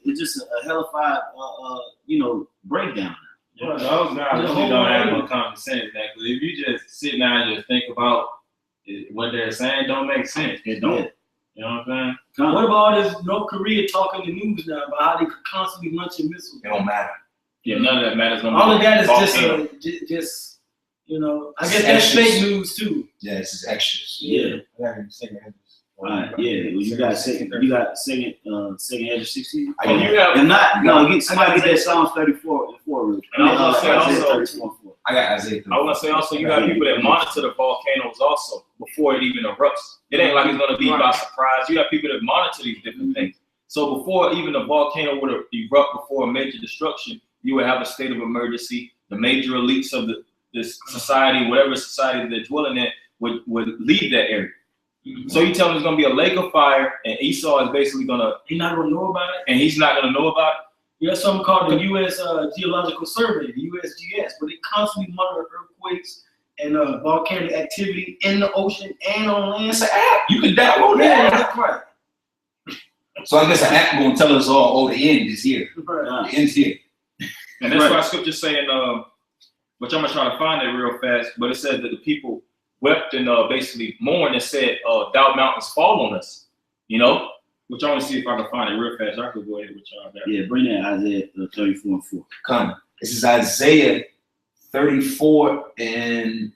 It's just a hellified breakdown. Yeah, those guys really don't have no common sense, man. Because if you just sit down and just think about what they're saying, don't make sense. It don't. Yeah. You know what I'm saying? What about all this North Korea talking the news now about how they could constantly launching missiles? It don't matter. Yeah, none of that matters. All of that is just I guess that's fake news too. Yeah, it's just extras. Yeah. All right. Yeah. You got second Ezra 16. If not, somebody get that Psalms 34 real. And I was gonna say also, I got Isaiah. I want to say also, you got people that monitor the volcanoes also before it even erupts. It ain't like it's gonna be by surprise. You got people that monitor these different things. So before even a volcano would erupt, before a major destruction, you would have a state of emergency. The major elites of this society, whatever society they're dwelling in, would leave that area. So you tell him there's gonna be a lake of fire, and Esau is basically he's not gonna know about it, and he's not gonna know about it. You have something called the U.S. Geological Survey, the USGS, where they constantly monitor earthquakes and volcanic activity in the ocean and on land. It's an app. You can download Yeah, that. that's right. So I guess an app gonna tell us all, oh, the end is here. Right. The end's here. And that's why scripture's saying, which I'm gonna try to find it real fast, but it said that the people wept and basically mourned and said, thou mountains fall on us. You know? Which I want to see if I can find it real fast. I could go ahead with y'all there. Yeah, bring that Isaiah 34:4. Come. This is Isaiah 34 and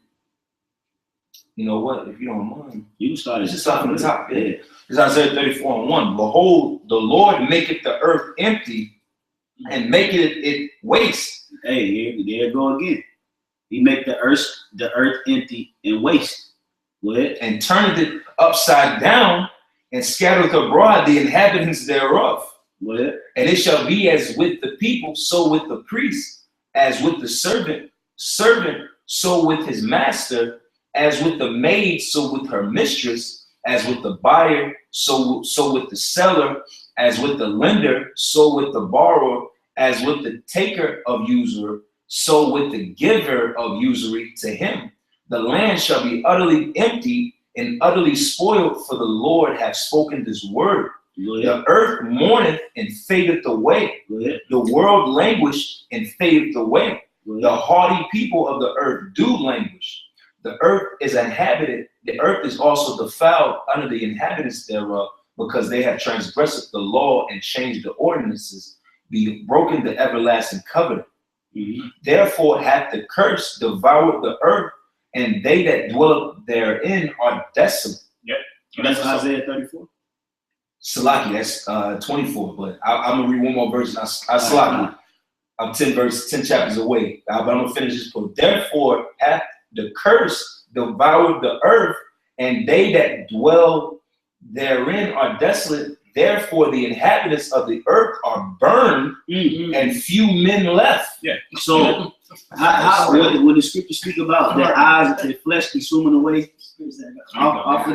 you know what? If you don't mind, You can start at just start from the top. Yeah. It's Isaiah 34 and 1. Behold, the Lord maketh the earth empty and maketh it waste. Hey, there you go again. He make the earth empty and waste. What? And turneth it upside down and scattereth abroad the inhabitants thereof. What? And it shall be as with the people, so with the priest, as with the servant, so with his master, as with the maid, so with her mistress, as with the buyer, so with the seller, as with the lender, so with the borrower, as with the taker of usury, so with the giver of usury to him. The land shall be utterly empty and utterly spoiled, for the Lord hath spoken this word. The earth mourneth and fadeth away. The world languished and fadeth away. The haughty people of the earth do languish. The earth is inhabited. The earth is also defiled under the inhabitants thereof, because they have transgressed the law and changed the ordinances, be broken the everlasting covenant. Therefore hath the curse devoured the earth, and they that dwell therein are desolate. Yep. That's Isaiah 34. Salaki, that's 24. But I'm gonna read one more verse. I Salaki. I'm 10 chapters away. But I'm gonna finish this quote. Therefore hath the curse devoured the earth, and they that dwell therein are desolate. Therefore the inhabitants of the earth are burned, and few men left. Yeah. So when the scripture speak about their eyes and their flesh consuming away, off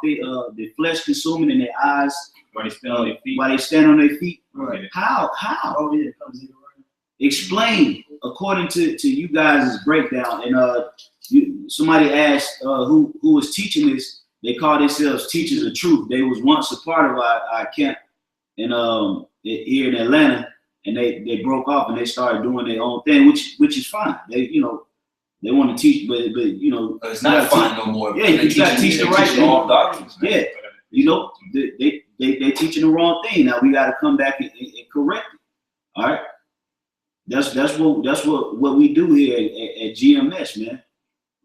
the flesh consuming in their eyes While they stand on their feet. while they stand on their feet. Right. How? Oh yeah, it comes in right. Explain according to you guys' breakdown. And somebody asked who was teaching this. They call themselves teachers of truth. They was once a part of our camp here in Atlanta, and they broke off and they started doing their own thing, which is fine. They want to teach, but It's not fine no more. Yeah, you got to teach the right thing. Wrong doctrines, man. Yeah, they teaching the wrong thing. Now we got to come back and correct it. All right, that's what we do here at GMS, man.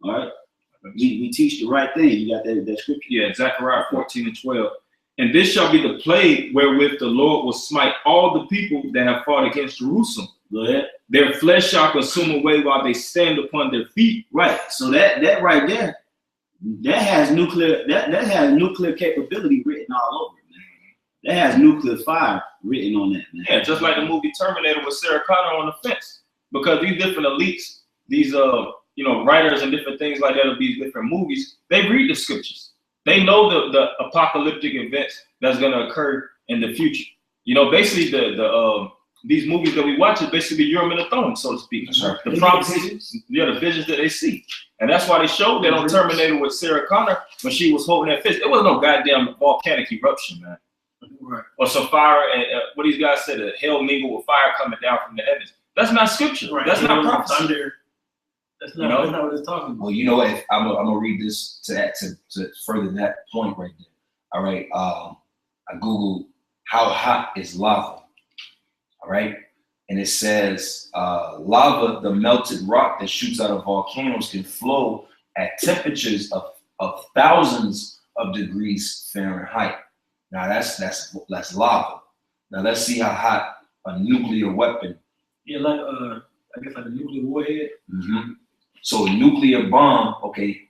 All right. We teach the right thing. You got that scripture? Yeah, Zechariah 14 and 12. And this shall be the plague wherewith the Lord will smite all the people that have fought against Jerusalem. Go ahead. Their flesh shall consume away while they stand upon their feet. Right. So that right there, that has nuclear capability written all over it, man. That has nuclear fire written on that, man. Yeah, just like the movie Terminator with Sarah Connor on the fence. Because these different elites, these writers and different things like that of these different movies, they read the scriptures. They know the apocalyptic events that's gonna occur in the future. Basically these movies that we watch is basically Urim and Thummim, so to speak. Right. The prophecies, the visions that they see. And that's why they showed that on Terminator with Sarah Connor when she was holding that fist. It was no goddamn volcanic eruption, man. Right. Or some fire and what these guys said, hell mingled with fire coming down from the heavens. That's not scripture. Right. That's not prophecy. Thunder. That's not what it's talking about. Well, you know what? I'm gonna read this to further that point right there. All right. I googled how hot is lava. All right, and it says lava, the melted rock that shoots out of volcanoes, can flow at temperatures of thousands of degrees Fahrenheit. Now that's lava. Now let's see how hot a nuclear weapon. Yeah, like I guess like a nuclear warhead. Mm-hmm. So a nuclear bomb, okay,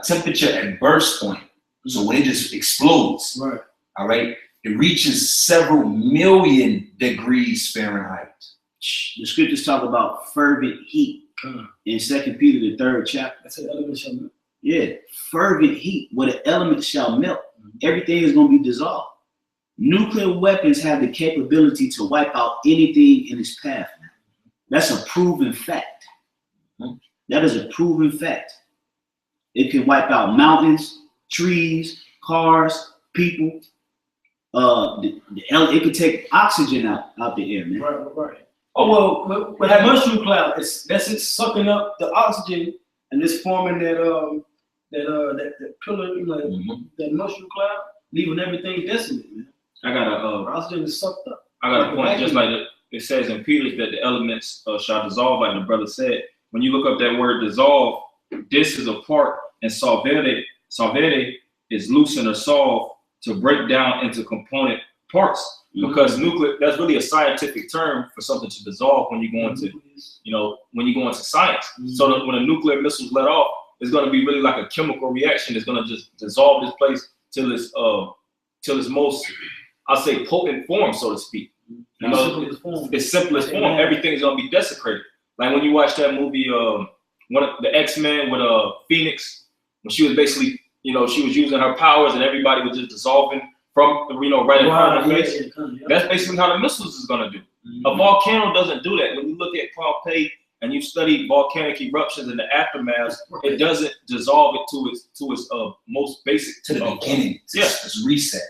temperature at burst point. So when it just explodes, right? All right, it reaches several million degrees Fahrenheit. The scriptures talk about fervent heat in 2 Peter, the 3rd chapter. That's an element shall melt. Yeah, fervent heat, where the elements shall melt. Everything is going to be dissolved. Nuclear weapons have the capability to wipe out anything in its path. That's a proven fact. That is a proven fact. It can wipe out mountains, trees, cars, people. It could take oxygen out the air, man. Right. Oh well, with that mushroom cloud, that's it sucking up the oxygen and it's forming that pillar, that mushroom cloud, leaving everything desolate, man. I got a Oxygen is sucked up. I got a point, just like it says in Peter that the elements shall dissolve, like the brother said. When you look up that word dissolve, this is a part, and solvere is loosen or solve, to break down into component parts. Because nuclear, that's really a scientific term for something to dissolve when you go into, when you go into science. So that when a nuclear missile is let off, it's going to be really like a chemical reaction. It's going to just dissolve this place till its most, I'll say, potent form, so to speak. Its simplest form. Everything's going to be desecrated. Like when you watch that movie, one of the X-Men with Phoenix, when she was basically, she was using her powers and everybody was just dissolving from, right in front of her face. That's basically how the missiles is going to do. A volcano doesn't do that. When you look at Pompeii and you study volcanic eruptions and the aftermath, it doesn't dissolve it to its most basic. To the beginning. It's reset.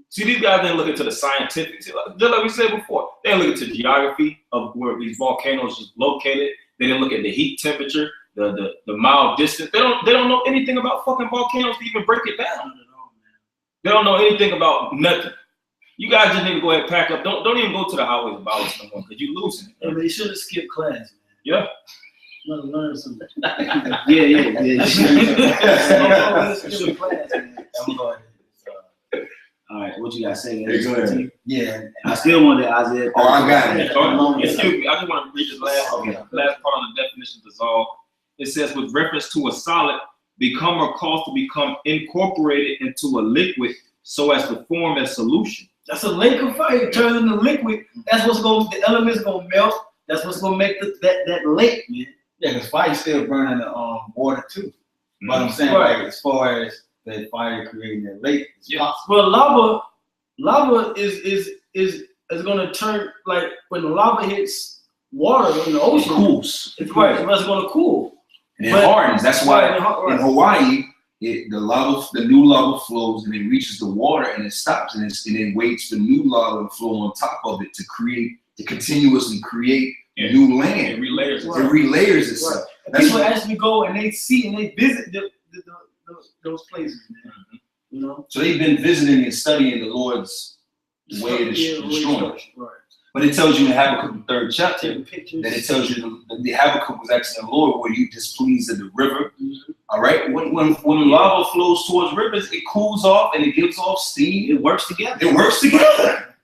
See, these guys didn't look into the scientific, just like we said before. They didn't look into geography of where these volcanoes is located. They didn't look at the heat temperature, the mile distance. They don't know anything about fucking volcanoes to even break it down. They don't know anything about nothing. You guys just need to go ahead and pack up. Don't even go to the highways of violence no more, because you're losing it. Yeah, they should have skipped class, man. Yeah. Learn something. Yeah. Skip class, man. All right, what you got to say? Yeah. I still want that Isaiah. Oh, I got it. Excuse me, I just want to read this last part on the definition of dissolve. It says, with reference to a solid, become or cause to become incorporated into a liquid so as to form a solution. That's a lake of fire. It turns into liquid. That's the elements gonna melt. That's what's gonna make that lake, man. Yeah, because fire's still burning the water too. But I'm saying, like, as far as the fire creating that lake, it's possible. Well, lava is gonna turn, like when the lava hits water in the ocean, Cools. it's gonna cool. And it hardens. That's why in Hawaii, the new lava flows and it reaches the water and it stops and it waits for new lava to flow on top of it to continuously create new land. It relayers itself. Right. People actually go and they see and they visit those places, man. So they've been visiting and studying the Lord's way to destroy. Right. But it tells you in Habakkuk, the 3rd chapter, that it tells you the Habakkuk was asking the Lord, were you displeased at the river? All right. When lava flows towards rivers, it cools off and it gives off steam. It works together. It works together.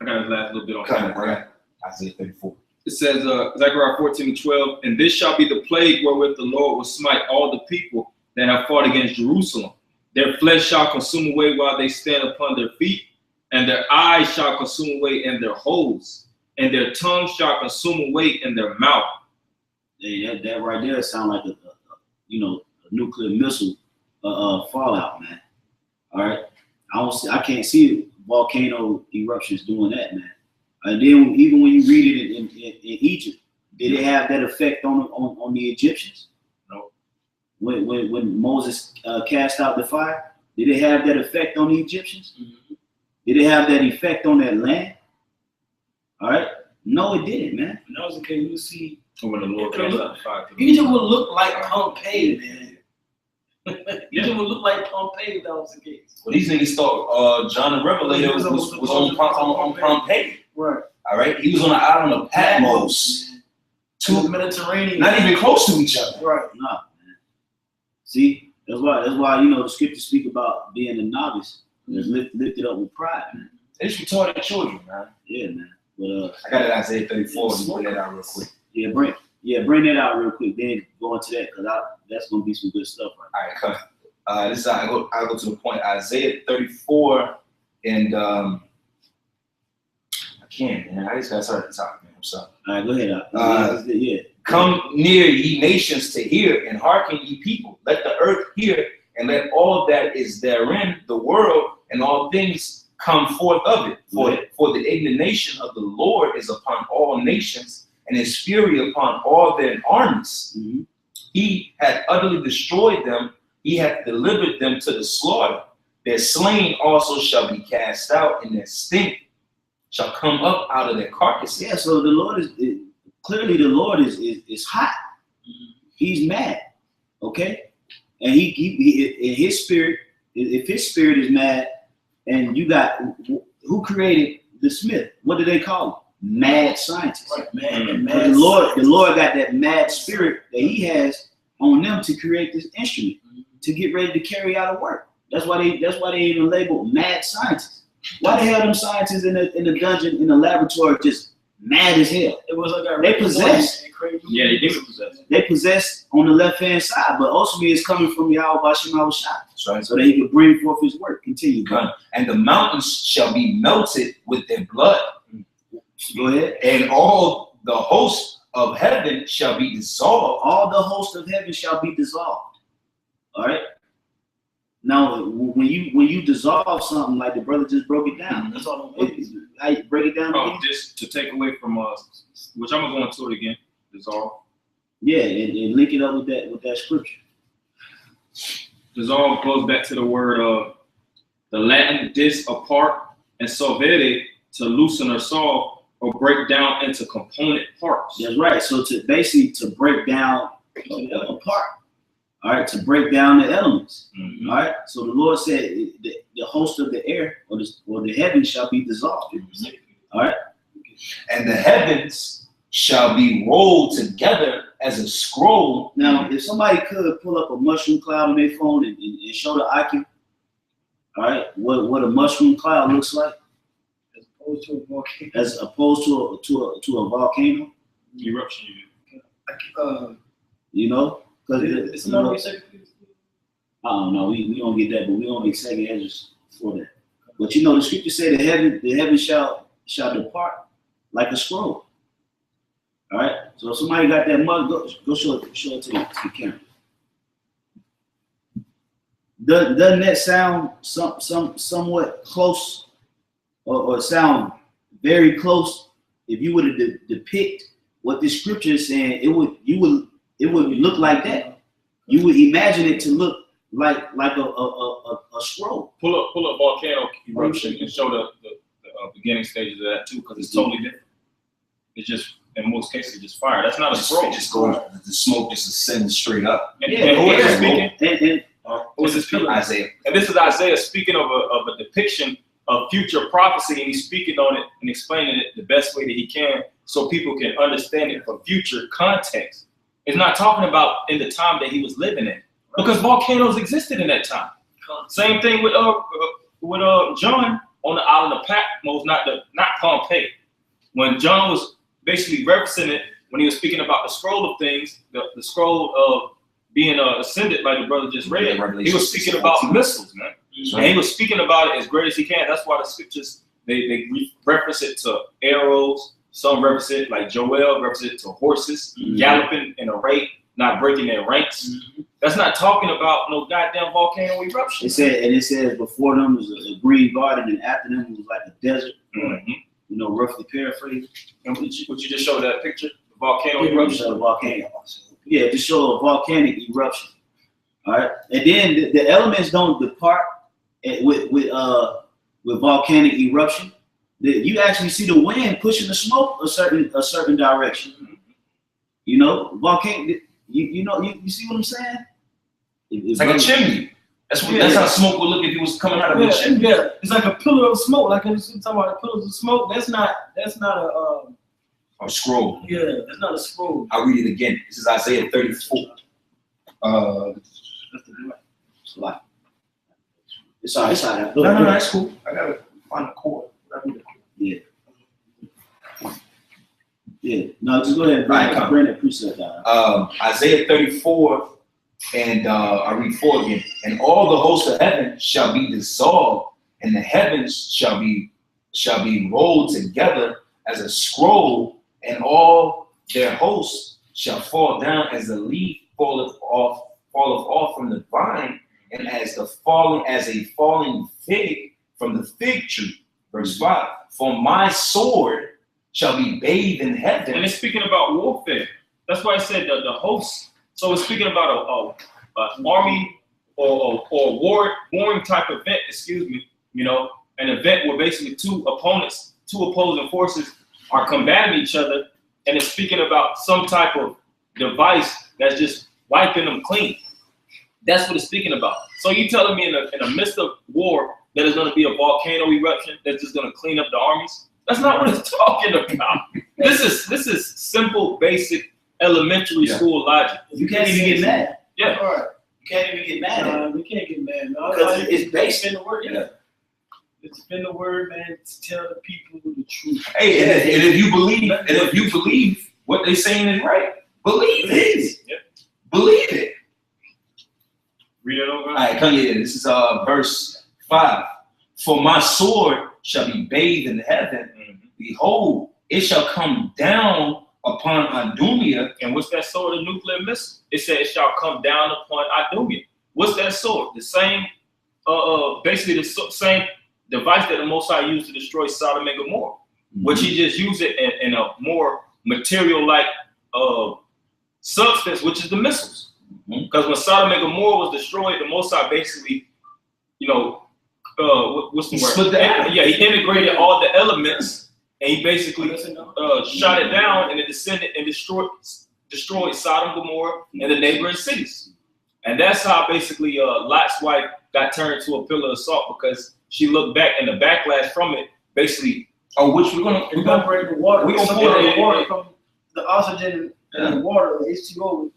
I got his last little bit on that. Isaiah 34. It says, Zechariah 14:12, and this shall be the plague wherewith the Lord will smite all the people that have fought against Jerusalem. Their flesh shall consume away while they stand upon their feet, and their eyes shall consume away in their holes, and their tongue shall consume away in their mouth. Yeah, that right there sound like a nuclear missile fallout, man. All right, I can't see volcano eruptions doing that, man. And then even when you read it in Egypt, did it have that effect on the Egyptians? No. When Moses cast out the fire, did it have that effect on the Egyptians? Did it have that effect on that land? All right. No, it didn't, man. When that was the case, you would see When the Lord cast out the fire. Egypt would look like Pompeii, man. Egypt would look like Pompeii if that was the case. Well, these niggas thought John the Revelator was on Pompeii. Right. All right. He was on the island of Patmos. To the Mediterranean. Not even close to each other. Right. Nah, man. See, that's why the scriptures speak about being a novice. It's lifted up with pride, man. They just retarded children, man. Yeah, man. But I got it Isaiah 34. Let me bring that out real quick. Bring that out real quick. Then go into that because that's gonna be some good stuff, right? All right, come. This is I go to the point. Isaiah 34, and I can't, man. I just gotta start at the top, man. I'm sorry. All right, go ahead. Come near, ye nations, to hear, and hearken, ye people. Let the earth hear, and let all that is therein, the world, and all things come forth of it. For the indignation of the Lord is upon all nations, and his fury upon all their armies. Mhm. He had utterly destroyed them. He hath delivered them to the slaughter. Their slain also shall be cast out, and their stink shall come up out of their carcasses. Yeah, so the Lord is clearly the Lord is hot. He's mad, okay? And he in his spirit, if his spirit is mad, and you got who created the Smith? What do they call him? Mad scientist. Right, man. Because the Lord got that mad spirit that he has on them to create this instrument to get ready to carry out a work. That's why they even labeled mad scientists. Why the hell them scientists in the dungeon, in the laboratory, just mad as hell? It was like They possessed. Yeah, they do possess. They possess on the left hand side, but ultimately it's coming from Yahweh Bashem Yahushua, That's right. so that he could bring forth his work. Continue, bro. And the mountains shall be melted with their blood, Go ahead. and all the host of heaven shall be dissolved. All the host of heaven shall be dissolved. All right. Now, when you dissolve something like the brother just broke it down, That's all. I break it down Oh, again. just to take away from which I'm gonna go into it again. Dissolve. Yeah, and link it up with that scripture. Dissolve goes back to the word the Latin dis apart and solvere, to loosen or solve or break down into component parts. That's right. So to break down apart. All right, to break down the elements. Mhm. All right. So the Lord said the host of the air or the heavens shall be dissolved. All right. And the heavens shall be rolled together as a scroll. Now, if somebody could pull up a mushroom cloud on their phone and show the icon, all right, what a mushroom cloud looks like, as opposed to a volcano, Eruption. you know, because It's not what you said. I don't know, we don't get that, but we don't make second answers for that. But you know, the scripture say the heaven shall depart like a scroll. All right. So if somebody got that mug, go show it to the camera. Doesn't that sound somewhat close, or sound very close? If you were to depict what this scripture is saying, it would look like that. You would imagine it to look like a scroll. Pull up volcano eruption and show the beginning stages of that too, because it's totally different. It's just, in most cases, just fire. That's not a scroll. Just goes, the smoke just ascends straight up. And who is it speaking? Who is this speaking? Isaiah. And this is Isaiah speaking of a depiction of future prophecy, and he's speaking on it and explaining it the best way that he can, so people can understand it for future context. It's not talking about in the time that he was living in, because volcanoes existed in that time. Same thing with John on the island of Patmos, not Pompeii. When John was basically referencing it, when he was speaking about the scroll of things, the scroll of being ascended, like the brother just read, he was speaking about missiles, man. And he was speaking about it as great as he can. That's why the scriptures, they reference it to arrows. Some reference it, like Joel reference it to horses galloping in a rate, not breaking their ranks. That's not talking about no goddamn volcano eruption. It says before them was a green garden, and after them was like a desert. You know, roughly paraphrased. And would you just show that picture? The volcano eruption? Volcano. Yeah, to show a volcanic eruption. All right, and then the elements don't depart with volcanic eruption. You actually see the wind pushing the smoke a certain direction. You know, volcano. You see what I'm saying? It's like a chimney. That's how smoke would look if it was coming out of a chimney. Yeah, it's like a pillar of smoke. Like I'm talking about pillars of smoke. That's not A scroll. Yeah, that's not a scroll. I'll read it again. This is Isaiah 34. It's a lot. It's all right. No, that's cool. I gotta find the chord. Yeah. No, just go ahead and bring that precept out. Isaiah 34, and I read 4 again. And all the hosts of heaven shall be dissolved, and the heavens shall be rolled together as a scroll, and all their hosts shall fall down as a leaf falleth off from the vine, and as a falling fig from the fig tree. Verse 5. For my sword shall be bathed in heaven. And it's speaking about warfare. That's why I said the host. So it's speaking about an army or warring type event, excuse me, you know, an event where basically two opposing forces are combating each other, and it's speaking about some type of device that's just wiping them clean. That's what it's speaking about. So you telling me in the midst of war that is going to be a volcano eruption that's just going to clean up the armies? That's not what it's talking about. This is simple, basic, elementary school logic. You can't even get mad. Yeah. All right. You can't even get mad at it. We can't get mad, man. Because it's based in the word. Yeah. It's been the word, man, to tell the people the truth. Hey, and if you believe what they're saying is right, believe it. Yep. Believe it. Read it over. All right, come here. This is verse 5. For my sword shall be bathed in heaven. Behold, it shall come down upon Idumea. And what's that sword? A nuclear missile. It said it shall come down upon Idumea. What's that sword? The same, basically the same device that the Most High used to destroy Sodom and Gomorrah, which he just used it in a more material-like substance, which is the missiles. Because when Sodom and Gomorrah was destroyed, the Most High basically, you know, what's the word? He integrated all the elements, and he basically shot it down, and it descended and destroyed Sodom, Gomorrah, and the neighboring cities. And that's how basically Lot's wife got turned to a pillar of salt, because she looked back, and the backlash from it basically. Oh, which we're gonna evaporate the water. We're gonna pour the water from the oxygen and the water, the H2O,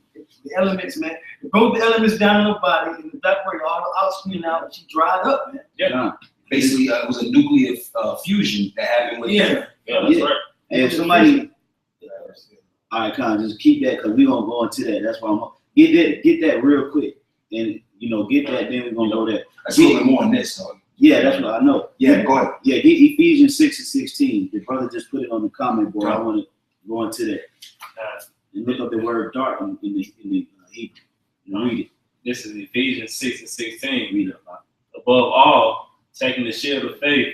the elements, man. It broke the elements down in the body and evaporated all the oxygen out, and she dried up, man. Yeah. Basically, it was a nuclear fusion that happened with Yeah, that's right. And if somebody, all right, Con, just keep that, because we're gonna go into that. That's why I'm get that real quick, and you know, get that. Then we're gonna go there. That's a little bit more on this, though. Yeah, that's what I know. Yeah, go ahead. Yeah, get Ephesians 6:16. The brother just put it on the comment board. I want to go into that and look up the word dark in the Hebrew. Read it. This is Ephesians 6:16. Read it. Above all, taking the shield of faith,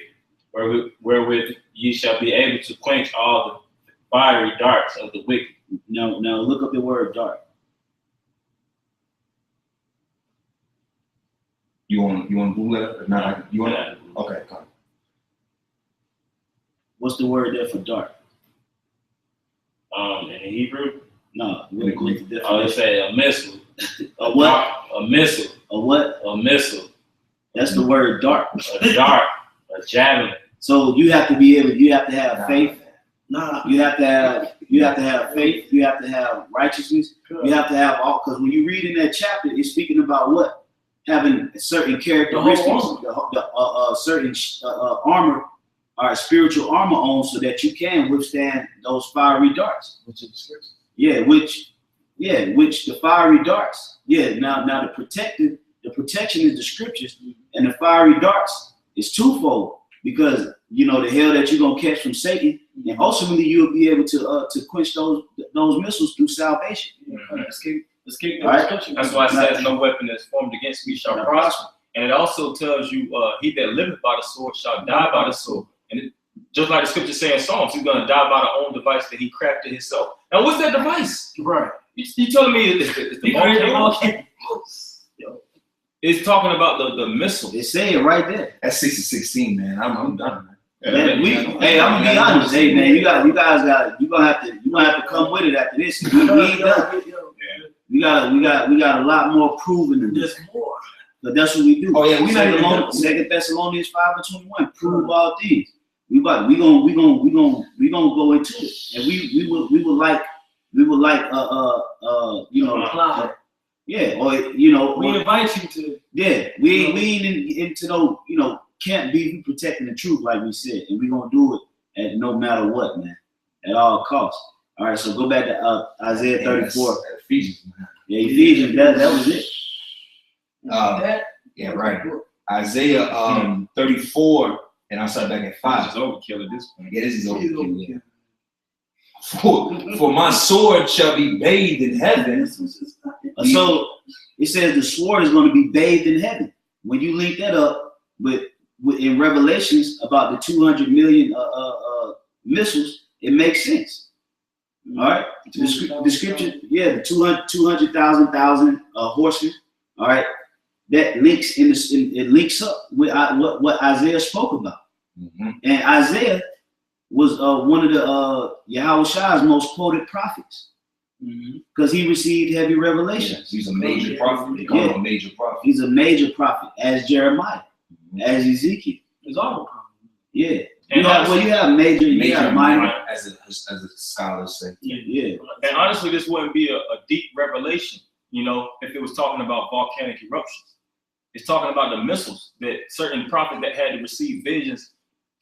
wherewith ye shall be able to quench all the fiery darts of the wicked. Now look up the word dark. You want to Google it or not? You want to? Okay, come. What's the word there for dark? In Hebrew, No, we're going to the let's say a missile. A what? A missile. A what? A missile. That's the word dark. A dart. A javelin. So you have to be able. You have to have faith. Nah. You have to have faith. You have to have righteousness. You have to have all. Because when you read in that chapter, it's speaking about what? Having certain characteristics, certain armor, or spiritual armor on, so that you can withstand those fiery darts. Which is the scripture. Which the fiery darts. Yeah, now the protection is the scriptures, and the fiery darts is twofold, because you know the hell that you're gonna catch from Satan, and ultimately you'll be able to quench those missiles through salvation. Escape the Right. destruction. That's why it says no weapon that's formed against me shall prosper. And it also tells you, he that liveth by the sword shall die by the sword. And it, just like the scripture says in Psalms, he's going to die by the own device that he crafted himself. Now, what's that device? Right. You telling me it's the volcano? It's talking about the missile. They say it right there. That's 6:16, man. I'm done, man. Man, hey, I'm gonna be honest. Hey, man, you're gonna have to come with it after this. We ain't done. We got a lot more proving than this. There's more. But that's what we do. Oh yeah, we not even done. 2 Thessalonians 5:21. Prove all things. We gonna go into it, and we would like you know Apply. yeah, or you know We invite you to. yeah, we ain't into no, you know, can't be protecting the truth like we said, and we're gonna do it at no matter what, man, at all costs. All right, so go back to Isaiah 34. Ephesians, man. Yeah, Ephesians, that was it. Yeah, right. Isaiah 34, and I'll start back at 5. It's overkill at this point. Yeah, this is overkill. Yeah. For my sword shall be bathed in heaven. So it says the sword is going to be bathed in heaven. When you link that up with in Revelations about the 200 million missiles, it makes sense. All right. The scripture, yeah, the 200,000 horsemen. All right. That links it links up with what Isaiah spoke about. And Isaiah was one of the Yahweh most quoted prophets because he received heavy revelations. He's a major prophet. They call him a major prophet. He's a major prophet, as Jeremiah, as Ezekiel. It's all a prophet. Yeah. And you have major, you have minor. As the scholars say. Yeah. And honestly, this wouldn't be a deep revelation, you know, if it was talking about volcanic eruptions. It's talking about the missiles that certain prophets that had to receive visions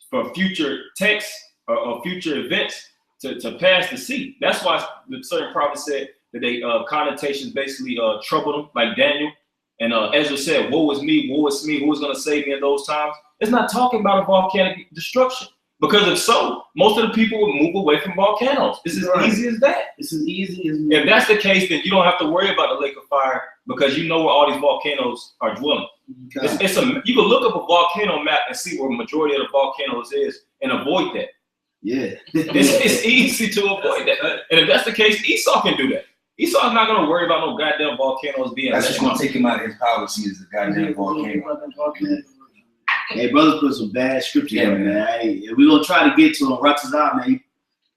for future texts or future events to pass the sea. That's why the certain prophets said that they connotations basically troubled them, like Daniel. And Ezra said, woe is me, who is going to save me in those times? It's not talking about a volcanic destruction. Because if so, most of the people would move away from volcanoes. It's as easy as that. It's as easy as if that's the case, then you don't have to worry about the lake of fire because you know where all these volcanoes are dwelling. You can look up a volcano map and see where the majority of the volcanoes is and avoid that. Yeah. It's easy to avoid that. And if that's the case, Esau can do that. Esau's not going to worry about no goddamn volcanoes being. That's just going to take him out of his policy is the goddamn volcano. Hey, brothers put some bad scripture in, man. Hey, we're going to try to get to them. Ratazah, man.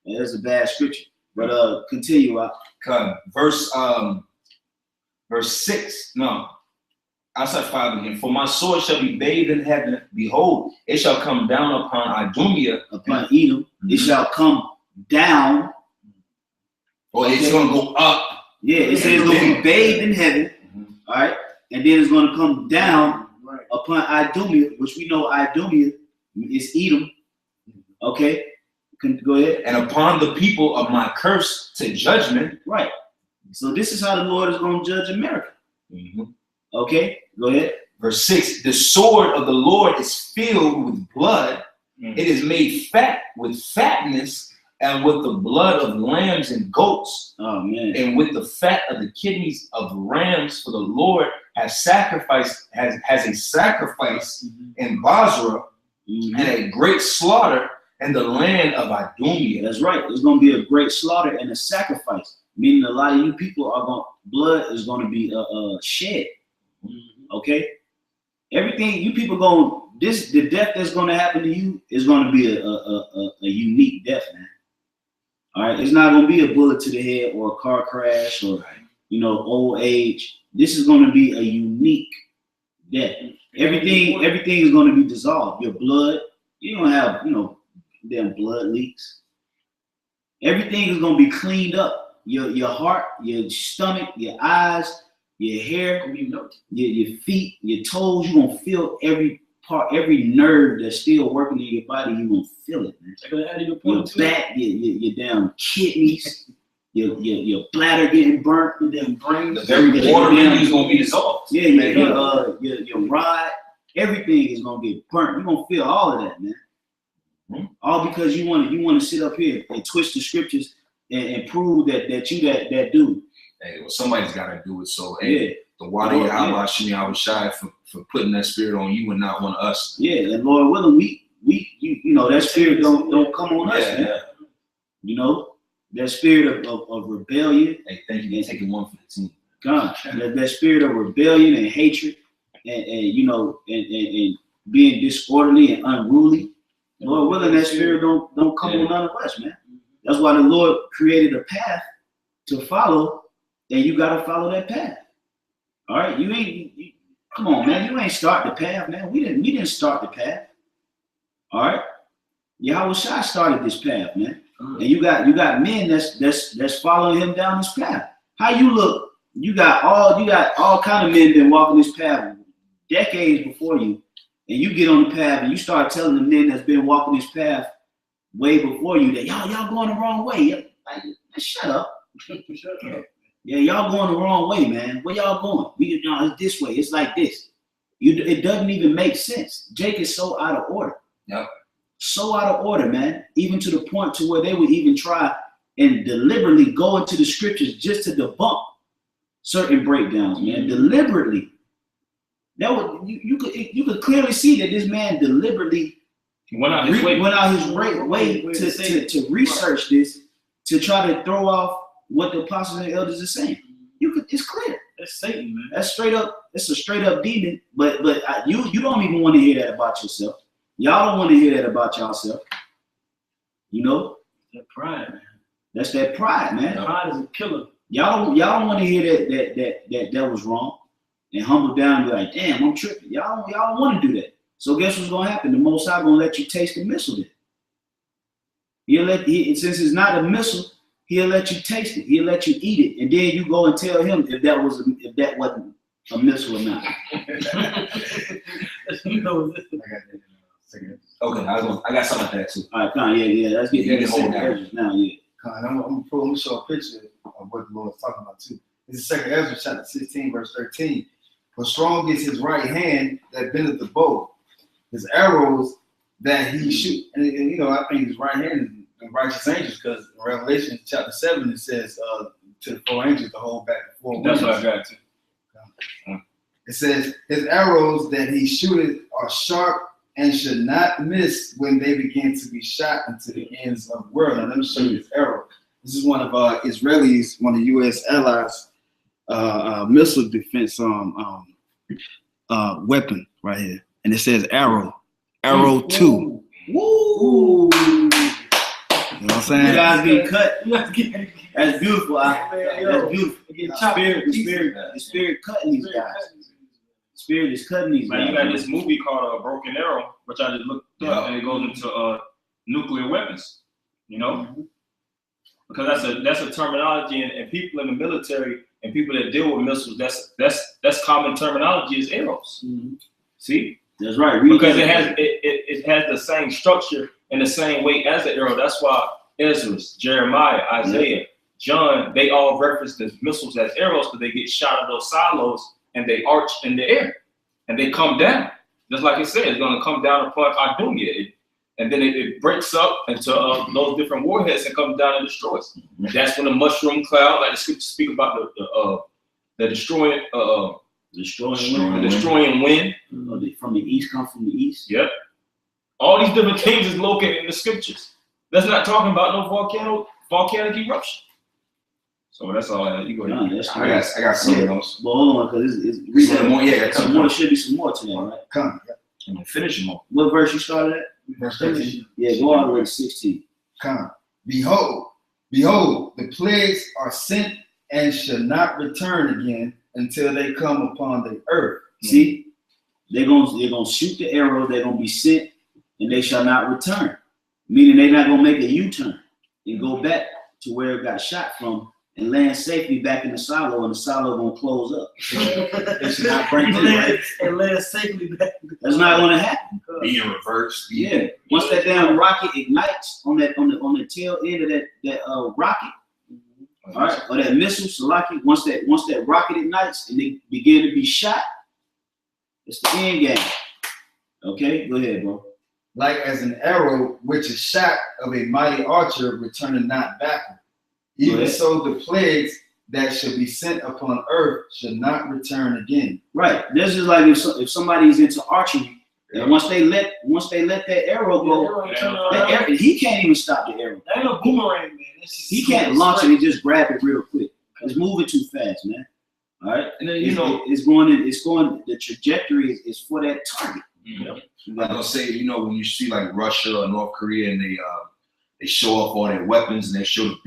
That's a bad scripture. But continue out. Verse 6. No. I'll start 5 again. For my sword shall be bathed in heaven. Behold, it shall come down upon Idumea. Upon Edom. It shall come down. Or it's going to go up. Yeah, it says it's going to be bathed in heaven. All right. And then it's going to come down upon Idumea, which we know Idumea is Edom. Okay. Go ahead. And upon the people of my curse to judgment. Right. So this is how the Lord is going to judge America. Okay. Go ahead. Verse 6. The sword of the Lord is filled with blood. It is made fat with fatness and with the blood of lambs and goats. Oh, man. And with the fat of the kidneys of rams, for the Lord has sacrificed, has a sacrifice in Basra and a great slaughter in the land of Idumea. That's right. There's going to be a great slaughter and a sacrifice, meaning a lot of you people are going, blood is going to be shed. Okay? Everything you people going, the death that's going to happen to you is going to be a unique death, man. All right? It's not going to be a bullet to the head or a car crash or, you know, old age. This is going to be a unique death. Everything is going to be dissolved. Your blood, you don't have, you know, damn blood leaks. Everything is going to be cleaned up. Your heart, your stomach, your eyes, your hair, your feet, your toes. You're going to feel every part, every nerve that's still working in your body. You're going to feel it, man. Your back, your damn kidneys. Your bladder getting burnt, your damn brain. The very water is going to be dissolved. Yeah, your rod, everything is going to get burnt. You're going to feel all of that, man. All because you want to sit up here and twist the scriptures and prove that you that dude. Hey, well, somebody's got to do it. So, hey, the water of Yahweh, I was shy for putting that spirit on you and not on us. Yeah, and Lord willing, you know that spirit don't come on us, man. You know. That spirit of rebellion. Hey, thank you for taking one for the team. God, that spirit of rebellion and hatred and you know and being disorderly and unruly. Lord willing, that spirit don't come on none of us, man. That's why the Lord created a path to follow, and you gotta follow that path. All right, come on, man. You ain't start the path, man. We didn't start the path. All right, Yahweh Shai started this path, man. And you got men that's following him down this path. How you look, you got all kind of men been walking this path decades before you, and you get on the path and you start telling the men that's been walking this path way before you that y'all going the wrong way. Like, shut up. Yeah, y'all going the wrong way, man. Where y'all going? It's this way. It's like this. It doesn't even make sense. Jake is so out of order. Yep. So out of order, man, even to the point to where they would even try and deliberately go into the scriptures just to debunk certain breakdowns, man. Deliberately. That would you could clearly see that this man deliberately He went out his way. went out his way to research this, to try to throw off what the apostles and elders are saying. It's clear. That's Satan, man. That's straight up. It's a straight up demon. But you don't even want to hear that about yourself. Y'all don't want to hear that about yourself. You know. That pride, man. That's that pride, man. Pride is a killer. Y'all don't want to hear that was wrong, and humble down and be like, damn, I'm tripping. Y'all don't want to do that. So guess what's gonna happen? The Most High gonna let you taste the missile then. Since it's not a missile, he'll let you taste it. He'll let you eat it, and then you go and tell him if that wasn't a missile or not. Okay, I got something like that too. All right, Con, yeah. Let's get You that can hold second that. Ezra now, yeah. Con, I'm gonna show a picture of what the Lord's talking about too. This is 2 Ezra chapter 16, verse 13. For strong is his right hand that bendeth the bow, his arrows that he shoot. And you know, I think his right hand is the righteous angels, because in Revelation chapter 7 it says to the 4 angels to hold back the 4 That's winds. what I got too. It says his arrows that he shooteth are sharp and should not miss when they begin to be shot into the ends of the world. Now let me show you this arrow. This is one of Israelis, one of the U.S. allies' missile defense weapon right here, and it says Arrow 2. Woo! You know what I'm You saying? guys get cut. That's That's beautiful. That's beautiful. The spirit cutting these guys. The spirit is cutting these Man, guys. you got this movie called Broken Arrow, which I just looked up, and it goes into nuclear weapons. You know, because that's a terminology, and people in the military and people that deal with missiles, that's common terminology as arrows. Mm-hmm. See, That's right. because it has the same structure and the same weight as the arrow. That's why Ezra, Jeremiah, Isaiah, John, they all reference the missiles as arrows because they get shot at those silos and they arch in the air and they come down. Just like it said, it's going to come down upon Adunia. And then it breaks up into those different warheads and comes down and destroys. And that's when the mushroom cloud, like the scriptures speak about the destroying wind. From the east, come from the east. Yep. All these different things is located in the scriptures. That's not talking about no volcanic eruption. So that's all I have. You go ahead. I got some of those. Well, hold on, because Read that more. Yeah, some more. Should be some more to that, right? Come, I'm gonna finish them all. What verse you started at? verse 13. Yeah, go all the way to 16. Come, behold, the plagues are sent and shall not return again until they come upon the earth. See, they're gonna shoot the arrow. They're gonna be sent, and they shall not return. Meaning they're not gonna make a U-turn and go back to where it got shot from and land safely back in the silo, and the silo gonna close up. They should not break the right. And land safely back. That's not gonna happen. Be in reverse. Yeah. Once that damn rocket ignites on the tail end of that rocket, all right, or that missile, Salaki, once that rocket ignites and they begin to be shot, it's the end game. Okay, go ahead, bro. Like as an arrow which is shot of a mighty archer returning not backward. Even so, the plagues that should be sent upon earth should not return again. Right. This is like if somebody's into archery, and once they let that arrow go, he can't even stop the arrow. That ain't a boomerang, man. He can't launch it and just grab it real quick. It's moving too fast, man. All right, and then it's going. The trajectory is for that target. Mm-hmm. I'm gonna say, when you see like Russia or North Korea and they show off all their weapons and they show the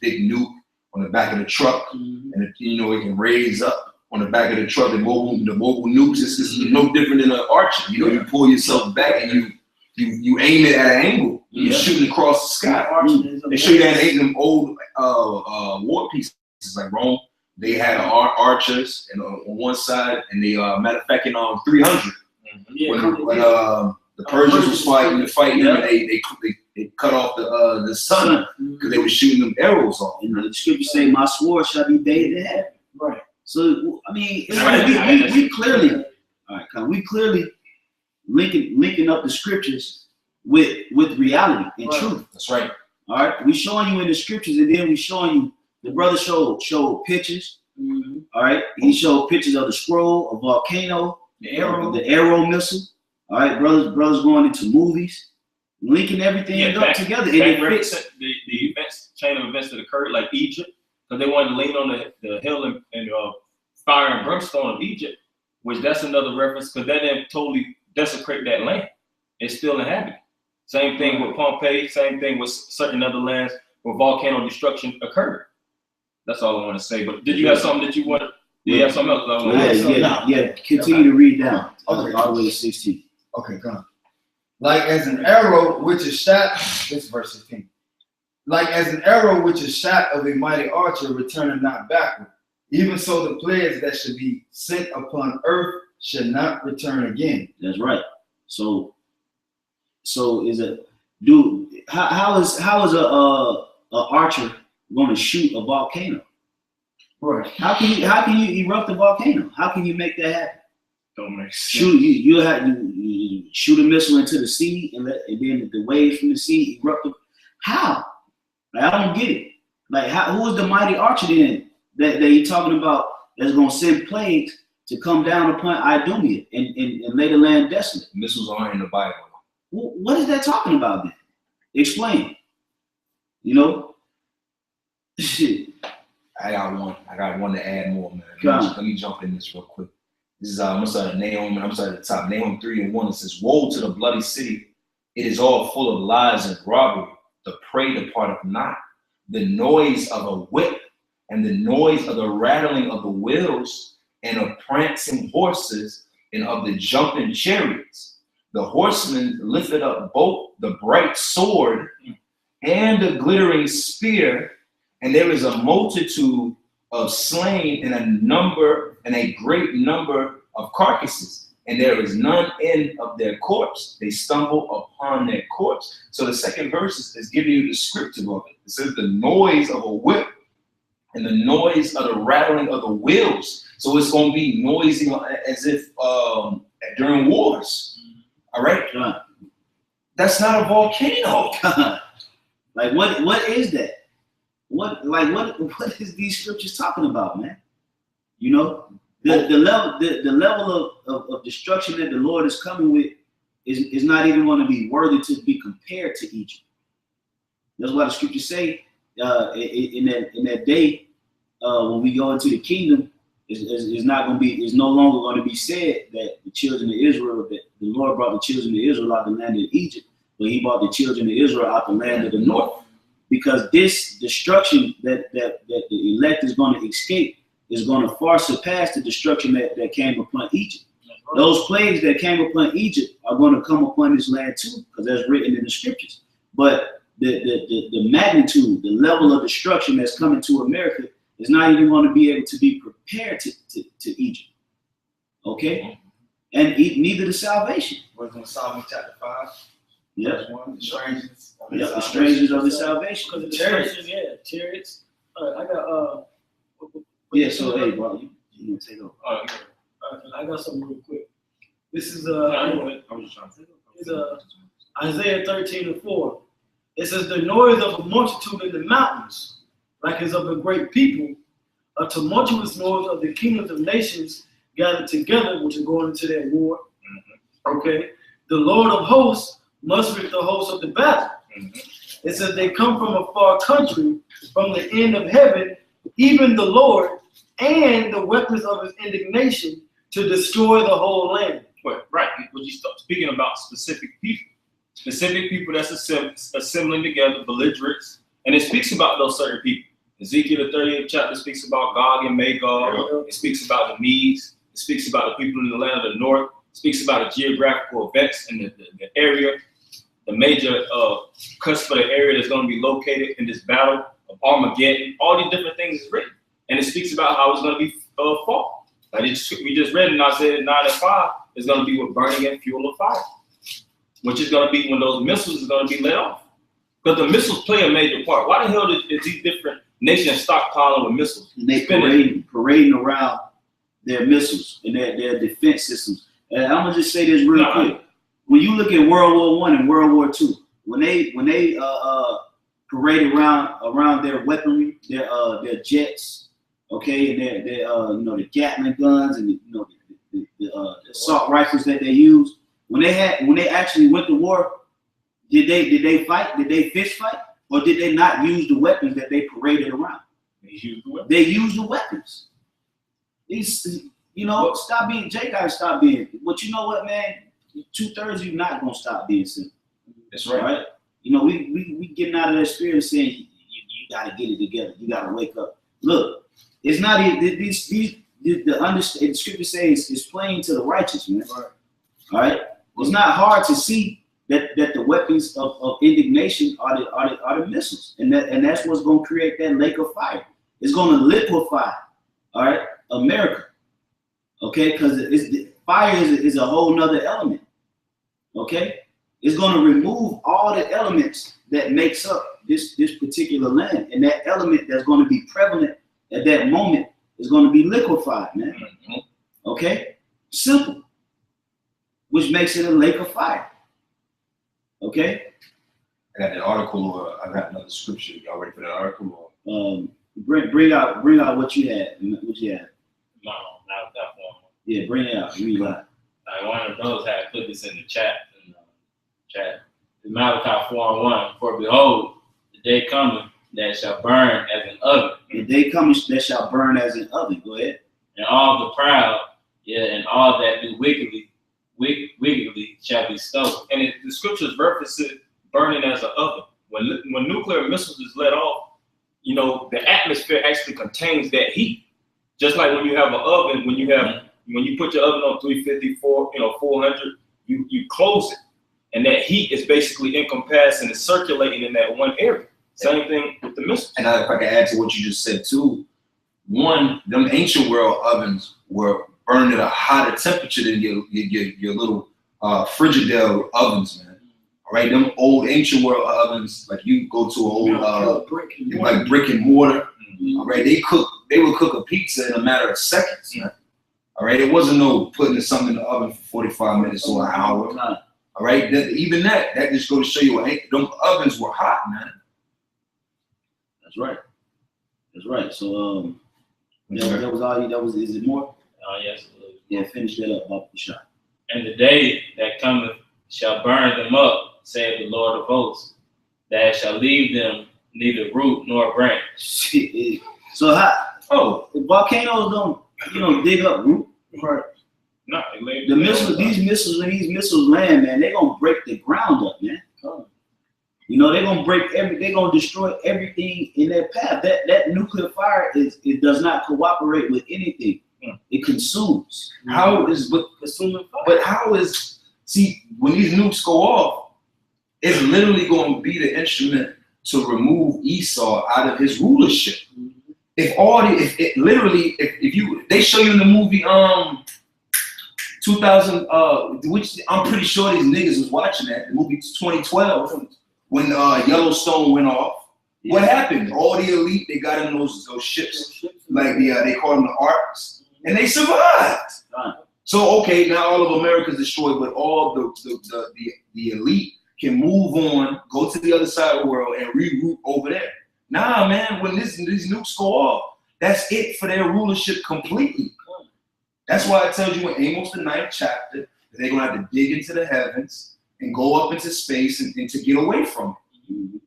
big nuke on the back of the truck, and it can raise up on the back of the truck. The mobile nukes is no different than an archer. You pull yourself back and you aim it at an angle. You're shooting across the sky. They show you that in them old war pieces like Rome. They had archers and on one side, and they manufactured on 300. When the Persians was fighting them, and they cut off the sun because they were shooting them arrows off. And the scriptures say, "My sword shall be bathed in heaven." Right. So I mean, it's like we clearly, all right, we clearly linking up the scriptures with reality and truth. That's right. All right, we showing you in the scriptures, and then we showing you. The brother showed pictures. All right, he showed pictures of the scroll, a volcano, the arrow missile. All right, brothers going into movies, linking everything up together. And it fits the events, chain of events that occurred, like Egypt, because they wanted to lean on the hill and fire and brimstone of Egypt, which that's another reference, because that didn't totally desecrate that land. It's still inhabited. Same thing with Pompeii, same thing with certain other lands where volcano destruction occurred. That's all I want to say. But did you have something that you wanted? Did you have something else? Yeah. Continue to read down. Okay. All the way to 16. Okay, come on. Like as an arrow which is shot, this is verse 16. Like as an arrow which is shot of a mighty archer, returning not backward, even so the plagues that should be sent upon earth should not return again. That's right. So is it, dude? How is a archer going to shoot a volcano? Right. How can you erupt a volcano? How can you make that happen? Don't make sense. You shoot a missile into the sea and then the waves from the sea erupt. How? Like, I don't get it. Like, who is the mighty archer then that you're talking about that's going to send plagues to come down upon Idumea and lay the land desolate? Missiles aren't in the Bible. What is that talking about then? Explain. You know? Shit. I got one to add more, man. Let me jump in this real quick. This is I'm gonna start at Nahum. I'm starting at the top. Nahum 3:1. It says, "Woe to the bloody city! It is all full of lies and robbery. The prey departeth not. The noise of a whip and the noise of the rattling of the wheels and of prancing horses and of the jumping chariots. The horsemen lifted up both the bright sword and the glittering spear, and there is a multitude of slain and a great number of carcasses, and there is none end of their corpse. They stumble upon their corpse." So the second verse is giving you the descriptive of it. It says the noise of a whip and the noise of the rattling of the wheels. So it's going to be noisy as if during wars. All right? That's not a volcano. Like what is that? What is these scriptures talking about, man? You know, the level of destruction that the Lord is coming with is not even going to be worthy to be compared to Egypt. That's why the scriptures say in that day when we go into the kingdom, is no longer going to be said that the children of Israel, that the Lord brought the children of Israel out of the land of Egypt, but He brought the children of Israel out the land of the north. Because this destruction that the elect is going to escape is going to far surpass the destruction that came upon Egypt. Those plagues that came upon Egypt are going to come upon this land too, because that's written in the scriptures. But the magnitude, the level of destruction that's coming to America is not even going to be able to be prepared to Egypt. Okay? And neither the salvation. What's in Psalm chapter 5? Yeah. The strangers. The strangers of the salvation. Because of the chariots. Chariots. I got Yeah, so hey, bro, you can take over. I got something real quick. This is I was just trying to think. It's Isaiah 13:4. It says, "The noise of a multitude in the mountains, like as of a great people, a tumultuous noise of the kingdoms of nations gathered together," which are going into their war. Okay, "The Lord of hosts mustereth the hosts of the battle." It says, "They come from a far country, from the end of heaven, even the Lord, and the weapons of His indignation to destroy the whole land." Right, when you start speaking about specific people that's assembling together, belligerents, and it speaks about those certain people. Ezekiel the 30th chapter speaks about Gog and Magog. It speaks about the Medes. It speaks about the people in the land of the north. It speaks about the geographical events in the area, the major cuts for the area that's going to be located in this battle of Armageddon. All these different things is written, and it speaks about how it's going to be fought. Like we just read in Isaiah 9:5, it's going to be with burning and fuel of fire, which is going to be when those missiles is going to be let off. Because the missiles play a major part. Why the hell is these different nations stockpiling with missiles? And they parading around their missiles and their defense systems. And I'm gonna just say this real quick. When you look at World War I and World War II, when they parade around their weaponry, their jets, okay, and their the Gatling guns and the assault rifles that they use, when they actually went to war, did they fight? Did they fist fight? Or did they not use the weapons that they paraded around? They used the weapons. These, you know, stop being, Jay gotta stop being, but you know what, man? 2/3 of you not gonna stop being simple. That's right. You know, we getting out of that spirit of saying you gotta get it together. You gotta wake up. Look, it's not the scripture says it's plain to the righteous, man. Right. All right. It's not hard to see that the weapons of indignation are the missiles, and that's what's gonna create that lake of fire. It's gonna liquefy, all right, America. Okay, because fire is a whole nother element. Okay, it's gonna remove all the elements that makes up this particular land, and that element that's gonna be prevalent at that moment is gonna be liquefied, man. Okay, simple, which makes it a lake of fire. Okay. I got that article, or I got another scripture. Y'all ready for that article? Or? Bring out what you had. What you had? No, not that one. Yeah, bring it out. Read it. One of those had put this in the chat. Malachi 4:1. For behold, the day cometh that shall burn as an oven. The day cometh that shall burn as an oven. Go ahead. And all the proud, and all that do wickedly shall be stoked. And the scriptures reference it burning as an oven. When nuclear missiles is let off, you know, the atmosphere actually contains that heat. Just like when you have an oven, when you put your oven on 354, 400, you close it, and that heat is basically encompassed and is circulating in that one area. Same thing with the missiles. And if I can add to what you just said too, them ancient world ovens were burned at a hotter temperature than your little Frigidaire ovens, man. All right, them old ancient world ovens, like you go to an old like brick and mortar. All right, they would cook a pizza in a matter of seconds, man. All right, it wasn't no putting something in the oven for 45 minutes or an hour. All right, even that just go to show you them ovens were hot, man. That's right. That's right. So that was all you. That was. Is it more? Yes. Yeah, finish that up, off the shot. And the day that cometh shall burn them up, saith the Lord of hosts, that shall leave them neither root nor branch. So the volcanoes don't, dig up root. Right. No, these missiles land, man, they're gonna break the ground up, man. You know, they're gonna destroy everything in their path. That nuclear fire it does not cooperate with anything. It consumes. But how is when these nukes go off, it's literally going to be the instrument to remove Esau out of his rulership. They show you in the movie 2000, which I'm pretty sure these niggas was watching that, the movie 2012, when Yellowstone went off. Yeah. What happened? All the elite, they got in those ships, like they call them the arcs. And they survived. Right. So okay, now all of America's destroyed, but all the elite can move on, go to the other side of the world, and reroute over there. Nah, man, when these nukes go off, that's it for their rulership completely. That's why it tells you in Amos the 9th chapter that they're gonna have to dig into the heavens and go up into space and to get away from it.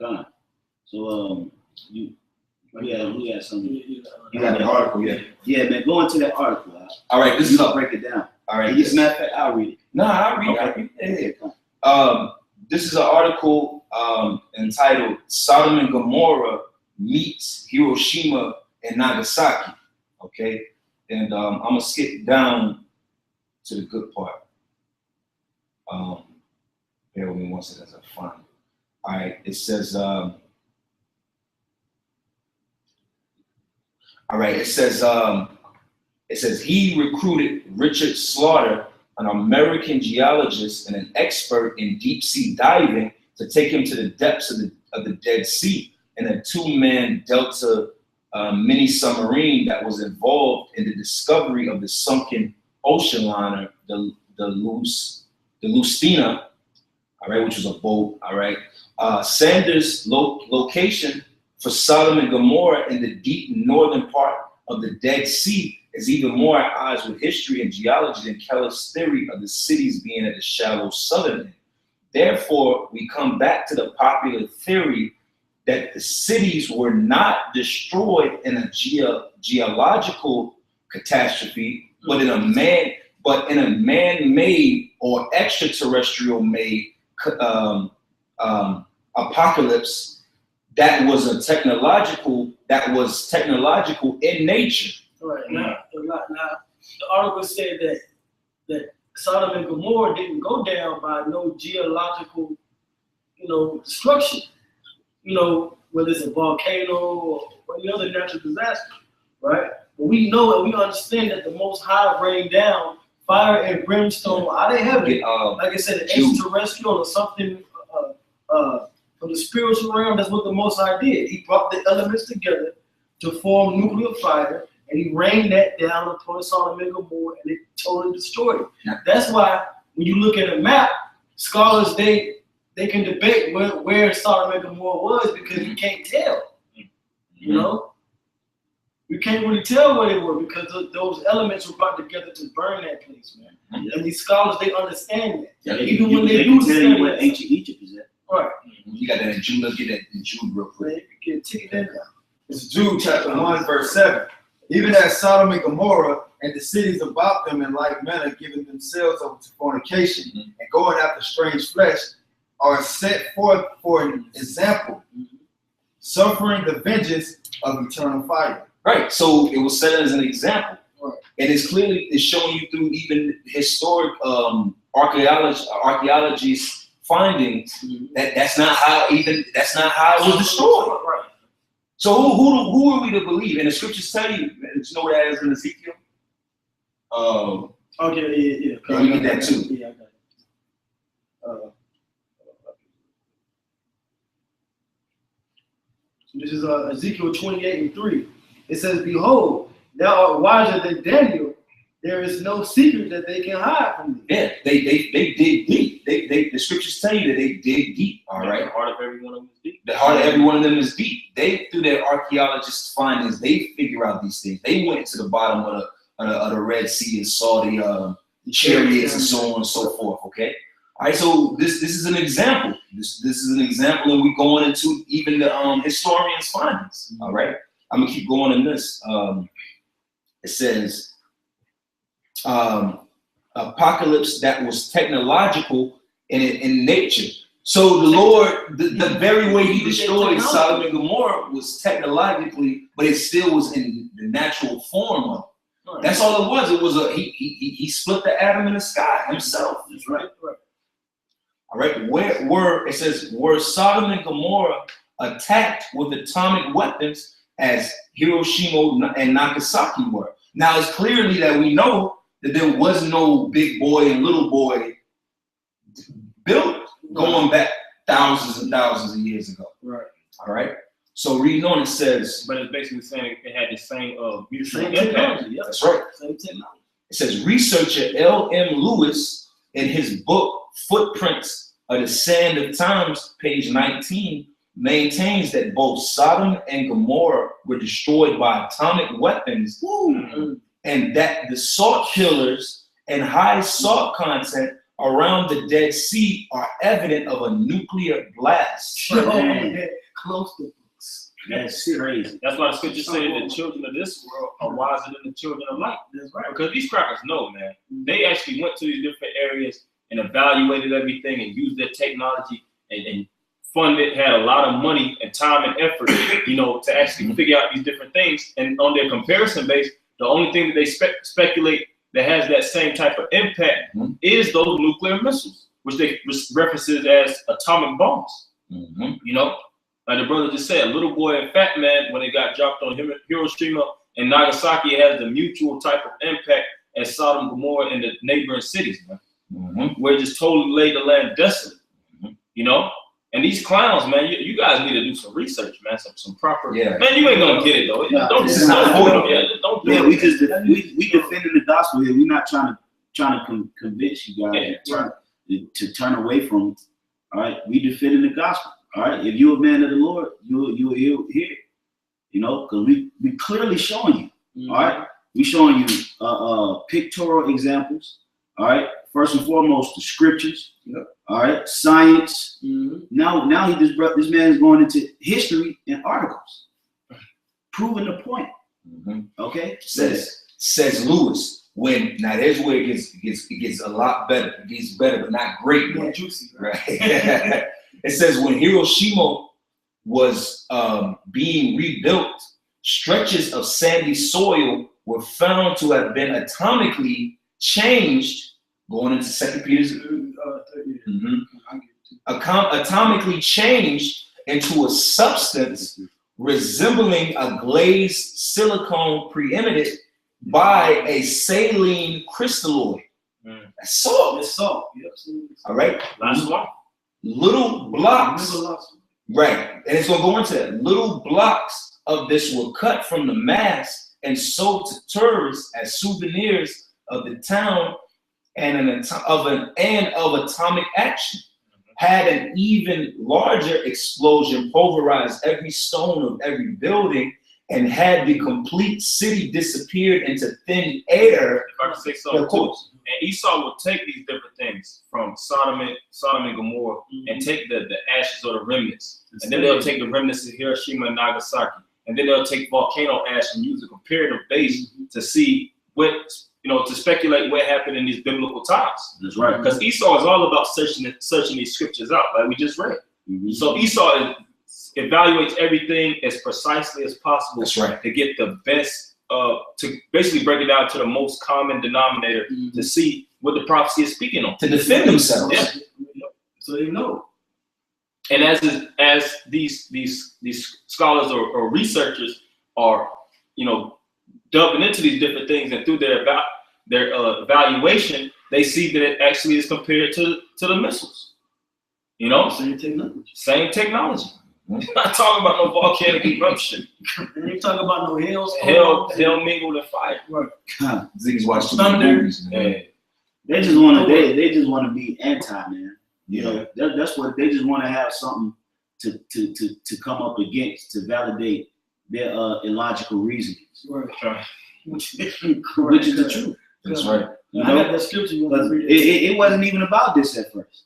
God. So we had something. You got the article, yeah. Yeah, man, go into that article. All right, this is break it down. All right. As a matter of fact, I'll read it. No, I'll read it. This is an article entitled "Sodom and Gomorrah meets Hiroshima and Nagasaki." Okay, and I'm gonna skip down to the good part. Bear with me one second as I find it. All right, it says. All right, it says he recruited Richard Slaughter, an American geologist and an expert in deep sea diving, to take him to the depths of the Dead Sea in a 2-man Delta mini submarine that was involved in the discovery of the sunken ocean liner, the Lustina, all right, which was a boat, all right. Sanders' location for Sodom and Gomorrah in the deep northern part of the Dead Sea is even more at odds with history and geology than Keller's theory of the cities being at the shallow southern end. Therefore, we come back to the popular theory that the cities were not destroyed in a geological catastrophe, but in a man-made or extraterrestrial-made apocalypse that was technological in nature. Right. Now, the article said that Sodom and Gomorrah didn't go down by no geological, destruction. Whether it's a volcano or any other natural disaster, right? But we know and we understand that the Most High rained down fire and brimstone out of heaven. Like I said, an extraterrestrial or something from the spiritual realm. That's what the Most High did. He brought the elements together to form nuclear fire, and he rained that down upon Sodom and Gomorrah, and it totally destroyed it. Yeah. That's why when you look at a map, scholars they can debate where Sodom and Gomorrah was because you can't tell. You can't really tell where they were because those elements were brought together to burn that place, man. Yeah. And these scholars, they understand that. Yeah, Even when they can do tell study you what that ancient Egypt is at. right. You got that in Jude. Let's get that in Jude real quick. Man, you can take that down. It's Jude chapter 1, verse 7. Even as Sodom and Gomorrah and the cities about them in like manner, giving themselves over to fornication and going after strange flesh, are set forth for an example, suffering the vengeance of eternal fire. Right. So it was set as an example. Right. And it's showing you through even historic archaeology's findings that that's not how it was destroyed. Right. So who are we to believe? And the scriptures tell you, what that is in Ezekiel? Okay, yeah. Yeah, we get that too. Yeah, I got it. This is Ezekiel 28:3. It says, "Behold, thou art wiser than Daniel. There is no secret that they can hide from thee." Yeah, they dig deep. The scriptures tell you that they dig deep. All right. The heart of every one of them is deep. The heart of every one of them is deep. They, through their archaeologists' findings, they figure out these things. They went to the bottom of the Red Sea and saw the chariots and so on and so forth. Okay. All right. So this is an example. This is an example, and we're going into even the historians' findings. All right. I'm gonna keep going in this. It says apocalypse that was technological in nature. So the Lord, the very way he destroyed Sodom and Gomorrah was technologically, but it still was in the natural form of it. That's all it was. It was he split the atom in the sky himself. That's right. All right. Where it says were Sodom and Gomorrah attacked with atomic weapons as Hiroshima and Nagasaki were. Now it's clearly that we know that there was no big boy and little boy built going back thousands and thousands of years ago. Right. All right. So reading on, it says, But it's basically saying it had the same mutual Same impact. technology. Yeah. that's right. Same technology. It says researcher L.M. Lewis in his book Footprints of the Sand of Times, page 19, maintains that both Sodom and Gomorrah were destroyed by atomic weapons, and that the salt killers and high salt content around the Dead Sea are evident of a nuclear blast. Close to books. That's crazy. That's why the scripture say the children of this world are wiser than the children of light. That's right. Because these crackers know, man. They actually went to these different areas and evaluated everything and used their technology and funded, had a lot of money and time and effort, to actually figure out these different things. And on their comparison base, the only thing that they speculate that has that same type of impact is those nuclear missiles, which they references as atomic bombs. Like the brother just said, little boy and fat man, when they got dropped on Hiroshima and Nagasaki, it has the mutual type of impact as Sodom, Gomorrah, and the neighboring cities, man. Where it just totally laid the land desolate. And these clowns, man, you guys need to do some research, man. Some proper. Yeah. Man, you ain't gonna get it though. Don't this just is not don't for do them. it. Yeah, don't do Yeah, it. we defending the gospel here. We're not trying to convince you guys to turn away from it. All right, we defending the gospel. All right, if you're a man of the Lord, you'll hear, because we clearly showing you. All right, We showing you pictorial examples. All right. First and foremost, the scriptures. Yep. All right. Science. Mhm. Now this man is going into history and articles, proving the point. Okay. Says Lewis. When now there's where it gets a lot better. It gets better, but not great More yet. juicy, Right. It says when Hiroshima was being rebuilt, stretches of sandy soil were found to have been atomically changed. Going into 2 Peter's, atomically changed into a substance resembling a glazed silicone preeminent by a saline crystalloid. That's salt. It's salt. Yep. All right. Last one. Little blocks. Right. And it's going to go into that. Little blocks of this were cut from the mass and sold to tourists as souvenirs of the town and of atomic action. Had an even larger explosion pulverized every stone of every building and had the complete city disappeared into thin air. If I can say something, Of course. and Esau will take these different things from Sodom and Gomorrah and take the ashes or the remnants, and then they'll take the remnants of Hiroshima and Nagasaki, and then they'll take volcano ash and use a comparative base to see what, to speculate what happened in these biblical times. That's right. Because Esau is all about searching these scriptures out, like we just read. So Esau evaluates everything as precisely as possible. That's right. To get the best, to basically break it down to the most common denominator to see what the prophecy is speaking on. To defend themselves. Yeah. So they know. And as these scholars or researchers are, delving into these different things, and through their evaluation, they see that it actually is compared to the missiles. Same technology. Same technology. We're not talking about no volcanic eruption. And ain't talking about no Hell mingled in fire. Right. Ziggy's watched too many Thunder. movies, man. Yeah. They just want to. They just want to be anti, man. That's what they just want to have something to come up against to validate their illogical reasonings, Right. which is the truth. That's right. You I know, got that scripture. You want but to read it? it wasn't even about this at first.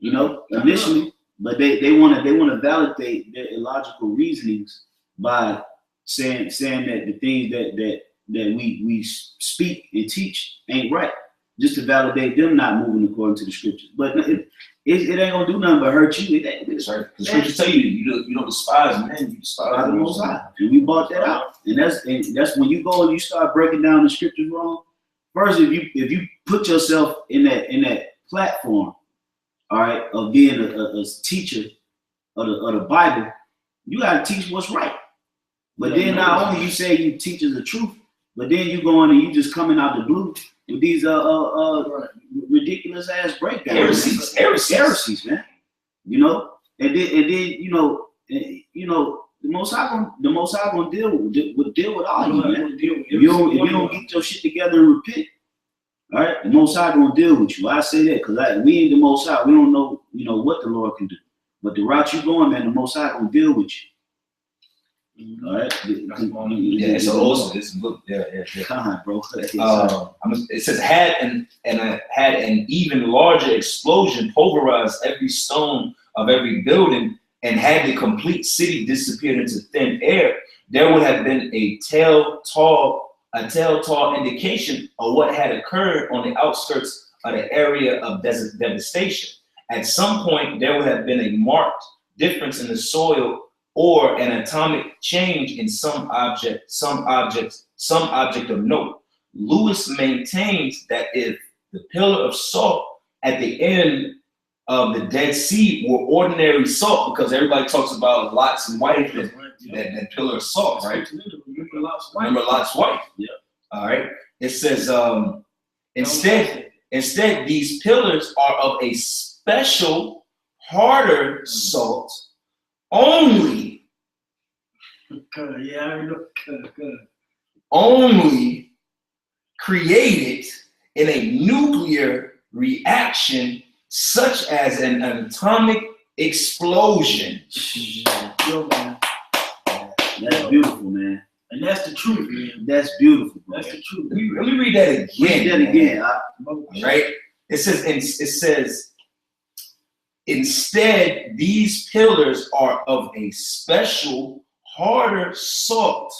Initially, but they want to validate their illogical reasonings by saying that the things that we speak and teach ain't right, just to validate them not moving according to the scriptures. But it ain't gonna do nothing but hurt you. That's right. The scriptures tell you don't despise men, you despise the the Most High. And we bought that out. And that's when you go and you start breaking down the scriptures wrong. First, if you put yourself in that platform, all right, of being a teacher of the Bible, you gotta teach what's right. But then not only you say you teaching the truth, but then you go in and you just coming out the blue with these ridiculous ass breakdowns. Heresies, man. And then the Most High gonna deal with all you, man. If you don't get your shit together and repent, all right, the Most High gonna deal with you. I say that because we ain't the Most High. We don't know, what the Lord can do. But the route you going, man, the Most High gonna deal with you. All right. Yeah, it's awesome. It's good. Yeah. Come on, bro. It says had an even larger explosion pulverized every stone of every building and had the complete city disappeared into thin air. There would have been a telltale indication of what had occurred on the outskirts of the area of devastation. At some point, there would have been a marked difference in the soil or an atomic change in some object of note. Lewis maintains that if the pillar of salt at the end of the Dead Sea were ordinary salt, because everybody talks about Lot's wife, that pillar of salt, right? Remember Lot's wife? Yeah. All right. It says instead these pillars are of a special harder salt only created in a nuclear reaction such as an atomic explosion. That's beautiful, man. And that's the truth, man. That's beautiful, bro. That's the truth. Let me read that again. Read that again. Right? It says, instead, these pillars are of a special, harder salt,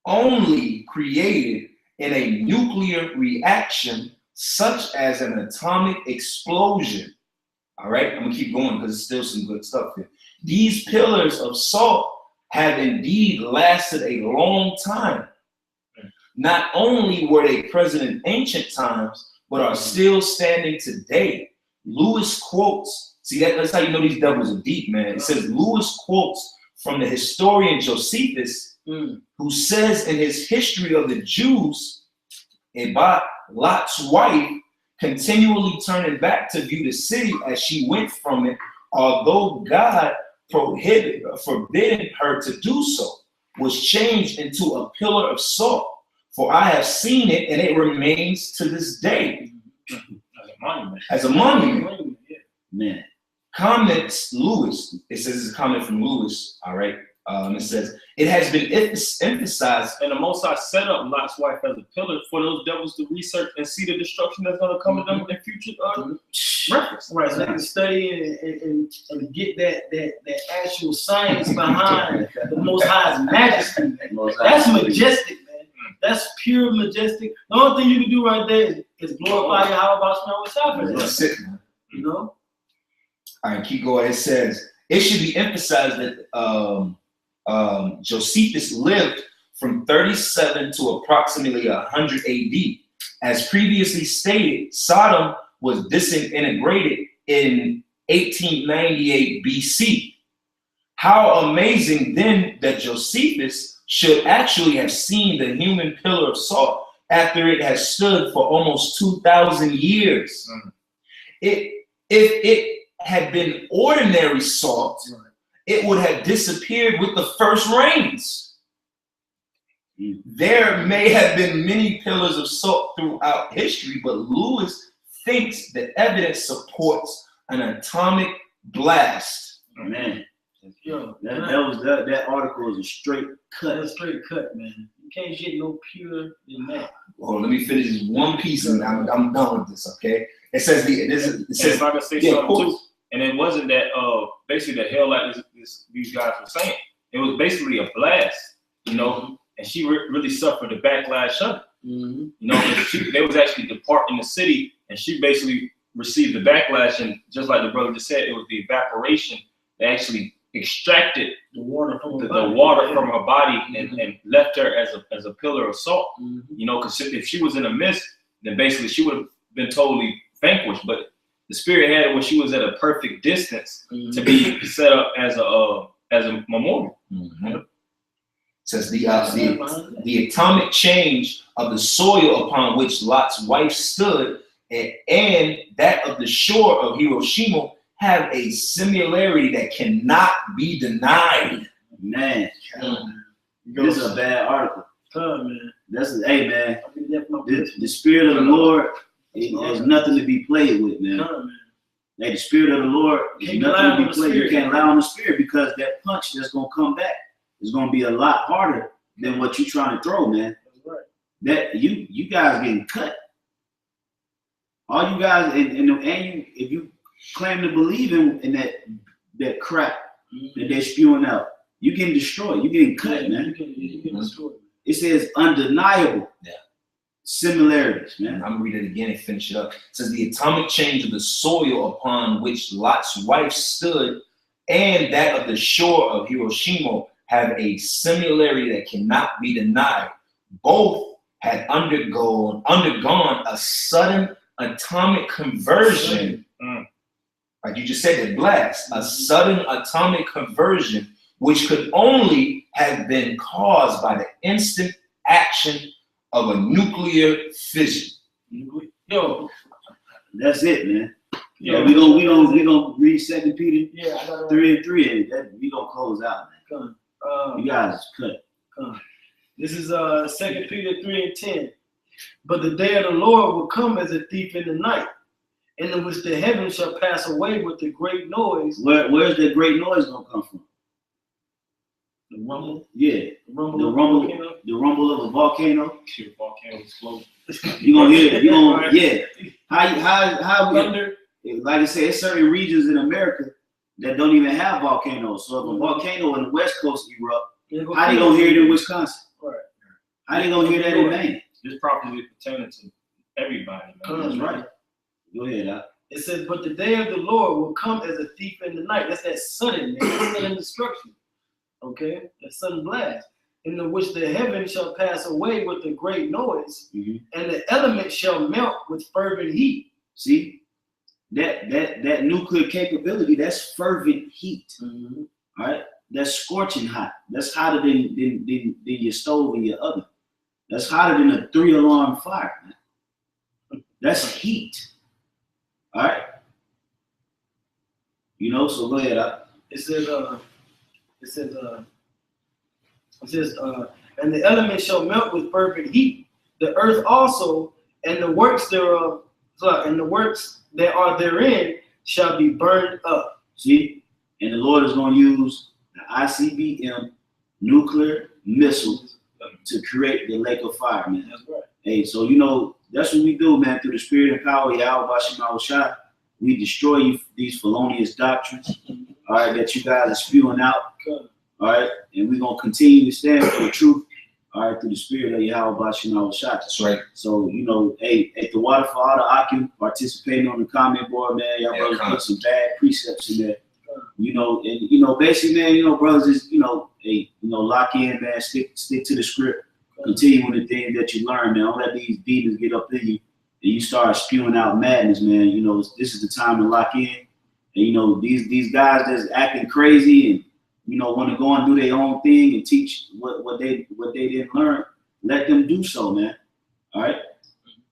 only created in a nuclear reaction, such as an atomic explosion. All right, I'm gonna keep going because there's still some good stuff here. These pillars of salt have indeed lasted a long time. Not only were they present in ancient times, but are still standing today. Lewis quotes, see that's how you know these devils are deep, man. It says Lewis quotes from the historian Josephus, who says in his history of the Jews about Lot's wife continually turning back to view the city as she went from it, although God forbidden her to do so, was changed into a pillar of salt. For I have seen it, and it remains to this day as a monument. Man. Comments Lewis. It says it's a comment from Lewis. All right. It says it has been emphasized, and the Most High set up Lot's wife as a pillar for those devils to research and see the destruction that's going to come to them in future reference. Right, so they can study and get that actual science behind the Most High's majesty. That's majestic, man. That's pure majestic. The only thing you can do right there is glorify Yahweh. That's it, man. You know? All right, keep going. It says it should be emphasized that Josephus lived from 37 to approximately 100 AD. As previously stated, Sodom was disintegrated in 1898 BC. How amazing then that Josephus should actually have seen the human pillar of salt after it has stood for almost 2,000 years. If it had been ordinary salt, it would have disappeared with the first rains. There may have been many pillars of salt throughout history, but Lewis thinks that evidence supports an atomic blast. Man, Yo, that article is a straight cut. That's a straight cut, man. You can't get no purer than that. Well, let me finish this one piece and I'm done with this, okay? It says if I can say something too, and it wasn't that basically the hell like these guys were saying. It was basically a blast, you know, and she really suffered the backlash of it. You know, they was actually departing the city, and she basically received the backlash. And just like the brother just said, it was the evaporation that actually extracted the water from her body and left her as a pillar of salt. You know, because if she was in a mist, then basically she would have been totally vanquished. But the Spirit had it when she was at a perfect distance to be set up as a memorial. Says the atomic change of the soil upon which Lot's wife stood and that of the shore of Hiroshima have a similarity that cannot be denied. Man, this is a bad article. Man. Hey, man, the Spirit of the Lord there's nothing to be played with, man. Hey, the Spirit of the Lord is nothing to be played. You can't rely on the Spirit because that punch that's gonna come back is gonna be a lot harder than what you're trying to throw, man. That you guys getting cut. All you guys and you, if you claim to believe in that crap that they're spewing out, you getting destroyed. You getting cut, man. You getting destroyed. It says undeniable similarities, man. I'm gonna read it again and finish it up. It says the atomic change of the soil upon which Lot's wife stood and that of the shore of Hiroshima have a similarity that cannot be denied. Both had undergone a sudden atomic conversion. Like you just said, the blast, a sudden atomic conversion, which could only have been caused by the instant action of a nuclear fission. Yo, that's it, man. Yeah, we gonna read 2 Peter 3:3, and we gonna close out, man. You guys is cut. This is 2 Peter 3:10. But the day of the Lord will come as a thief in the night, in which the heavens shall pass away with a great noise. Where's the great noise gonna come from? The rumble. Yeah, The rumble. the of rumble, volcano. the rumble of a volcano. The volcano exploded. You gonna hear it. You gonna Right. yeah. How we, Thunder. like I said, it's certain regions in America that don't even have volcanoes. So if a volcano in the West Coast erupt, how they gonna hear it in Wisconsin? Right. How they gonna hear that in Maine? This properly pertaining to everybody, man. That's right. Go ahead, Doc. It says, but the day of the Lord will come as a thief in the night. That's that sudden, man. That's sudden destruction. Okay? That sudden blast. In the which the heaven shall pass away with a great noise, Mhm. and the elements shall melt with fervent heat. See, that nuclear capability, that's fervent heat. Mm-hmm. All right, that's scorching hot. That's hotter than your stove and your oven. That's hotter than a 3-alarm fire, man. That's heat. All right. You know, so go ahead. It says, and the elements shall melt with fervent heat. The earth also, and the works thereof, and the works that are therein shall be burned up. See, and the Lord is going to use the ICBM nuclear missiles to create the lake of fire, man. That's right. Hey, so you know that's what we do, man. Through the spirit and power of Yahweh Bashim Shah, we destroy these felonious doctrines, all right, that you guys are spewing out, all right, and we're gonna continue to stand for the truth, all right, through the spirit of Yahweh Bashim Shah. That's right. So you know, hey, at the water for all the Akim participating on the comment board, man. Y'all brothers put some bad precepts in there. You know, and you know, basically, man, you know, brothers is, you know, hey, you know, lock in, man, stick to the script, continue with the things that you learn, man. Don't let these demons get up in you and you start spewing out madness, man. You know, this is the time to lock in. And you know, these guys that's acting crazy and you know want to go and do their own thing and teach what they didn't learn, let them do so, man. All right.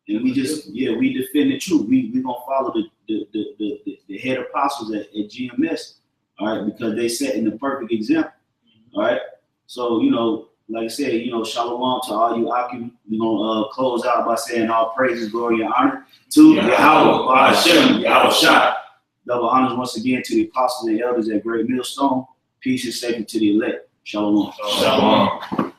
And we just, we defend the truth. We gonna follow the head apostles at GMS, all right, because they setting the perfect example, all right. So you know, like I said, you know, shalom to all you Akim. We're gonna close out by saying all praises, glory, and honor to Yahweh Hashem, Yahweh Shah. Double honors once again to the apostles and elders at Great Millstone. Peace and safety to the elect. Shalom. Shalom.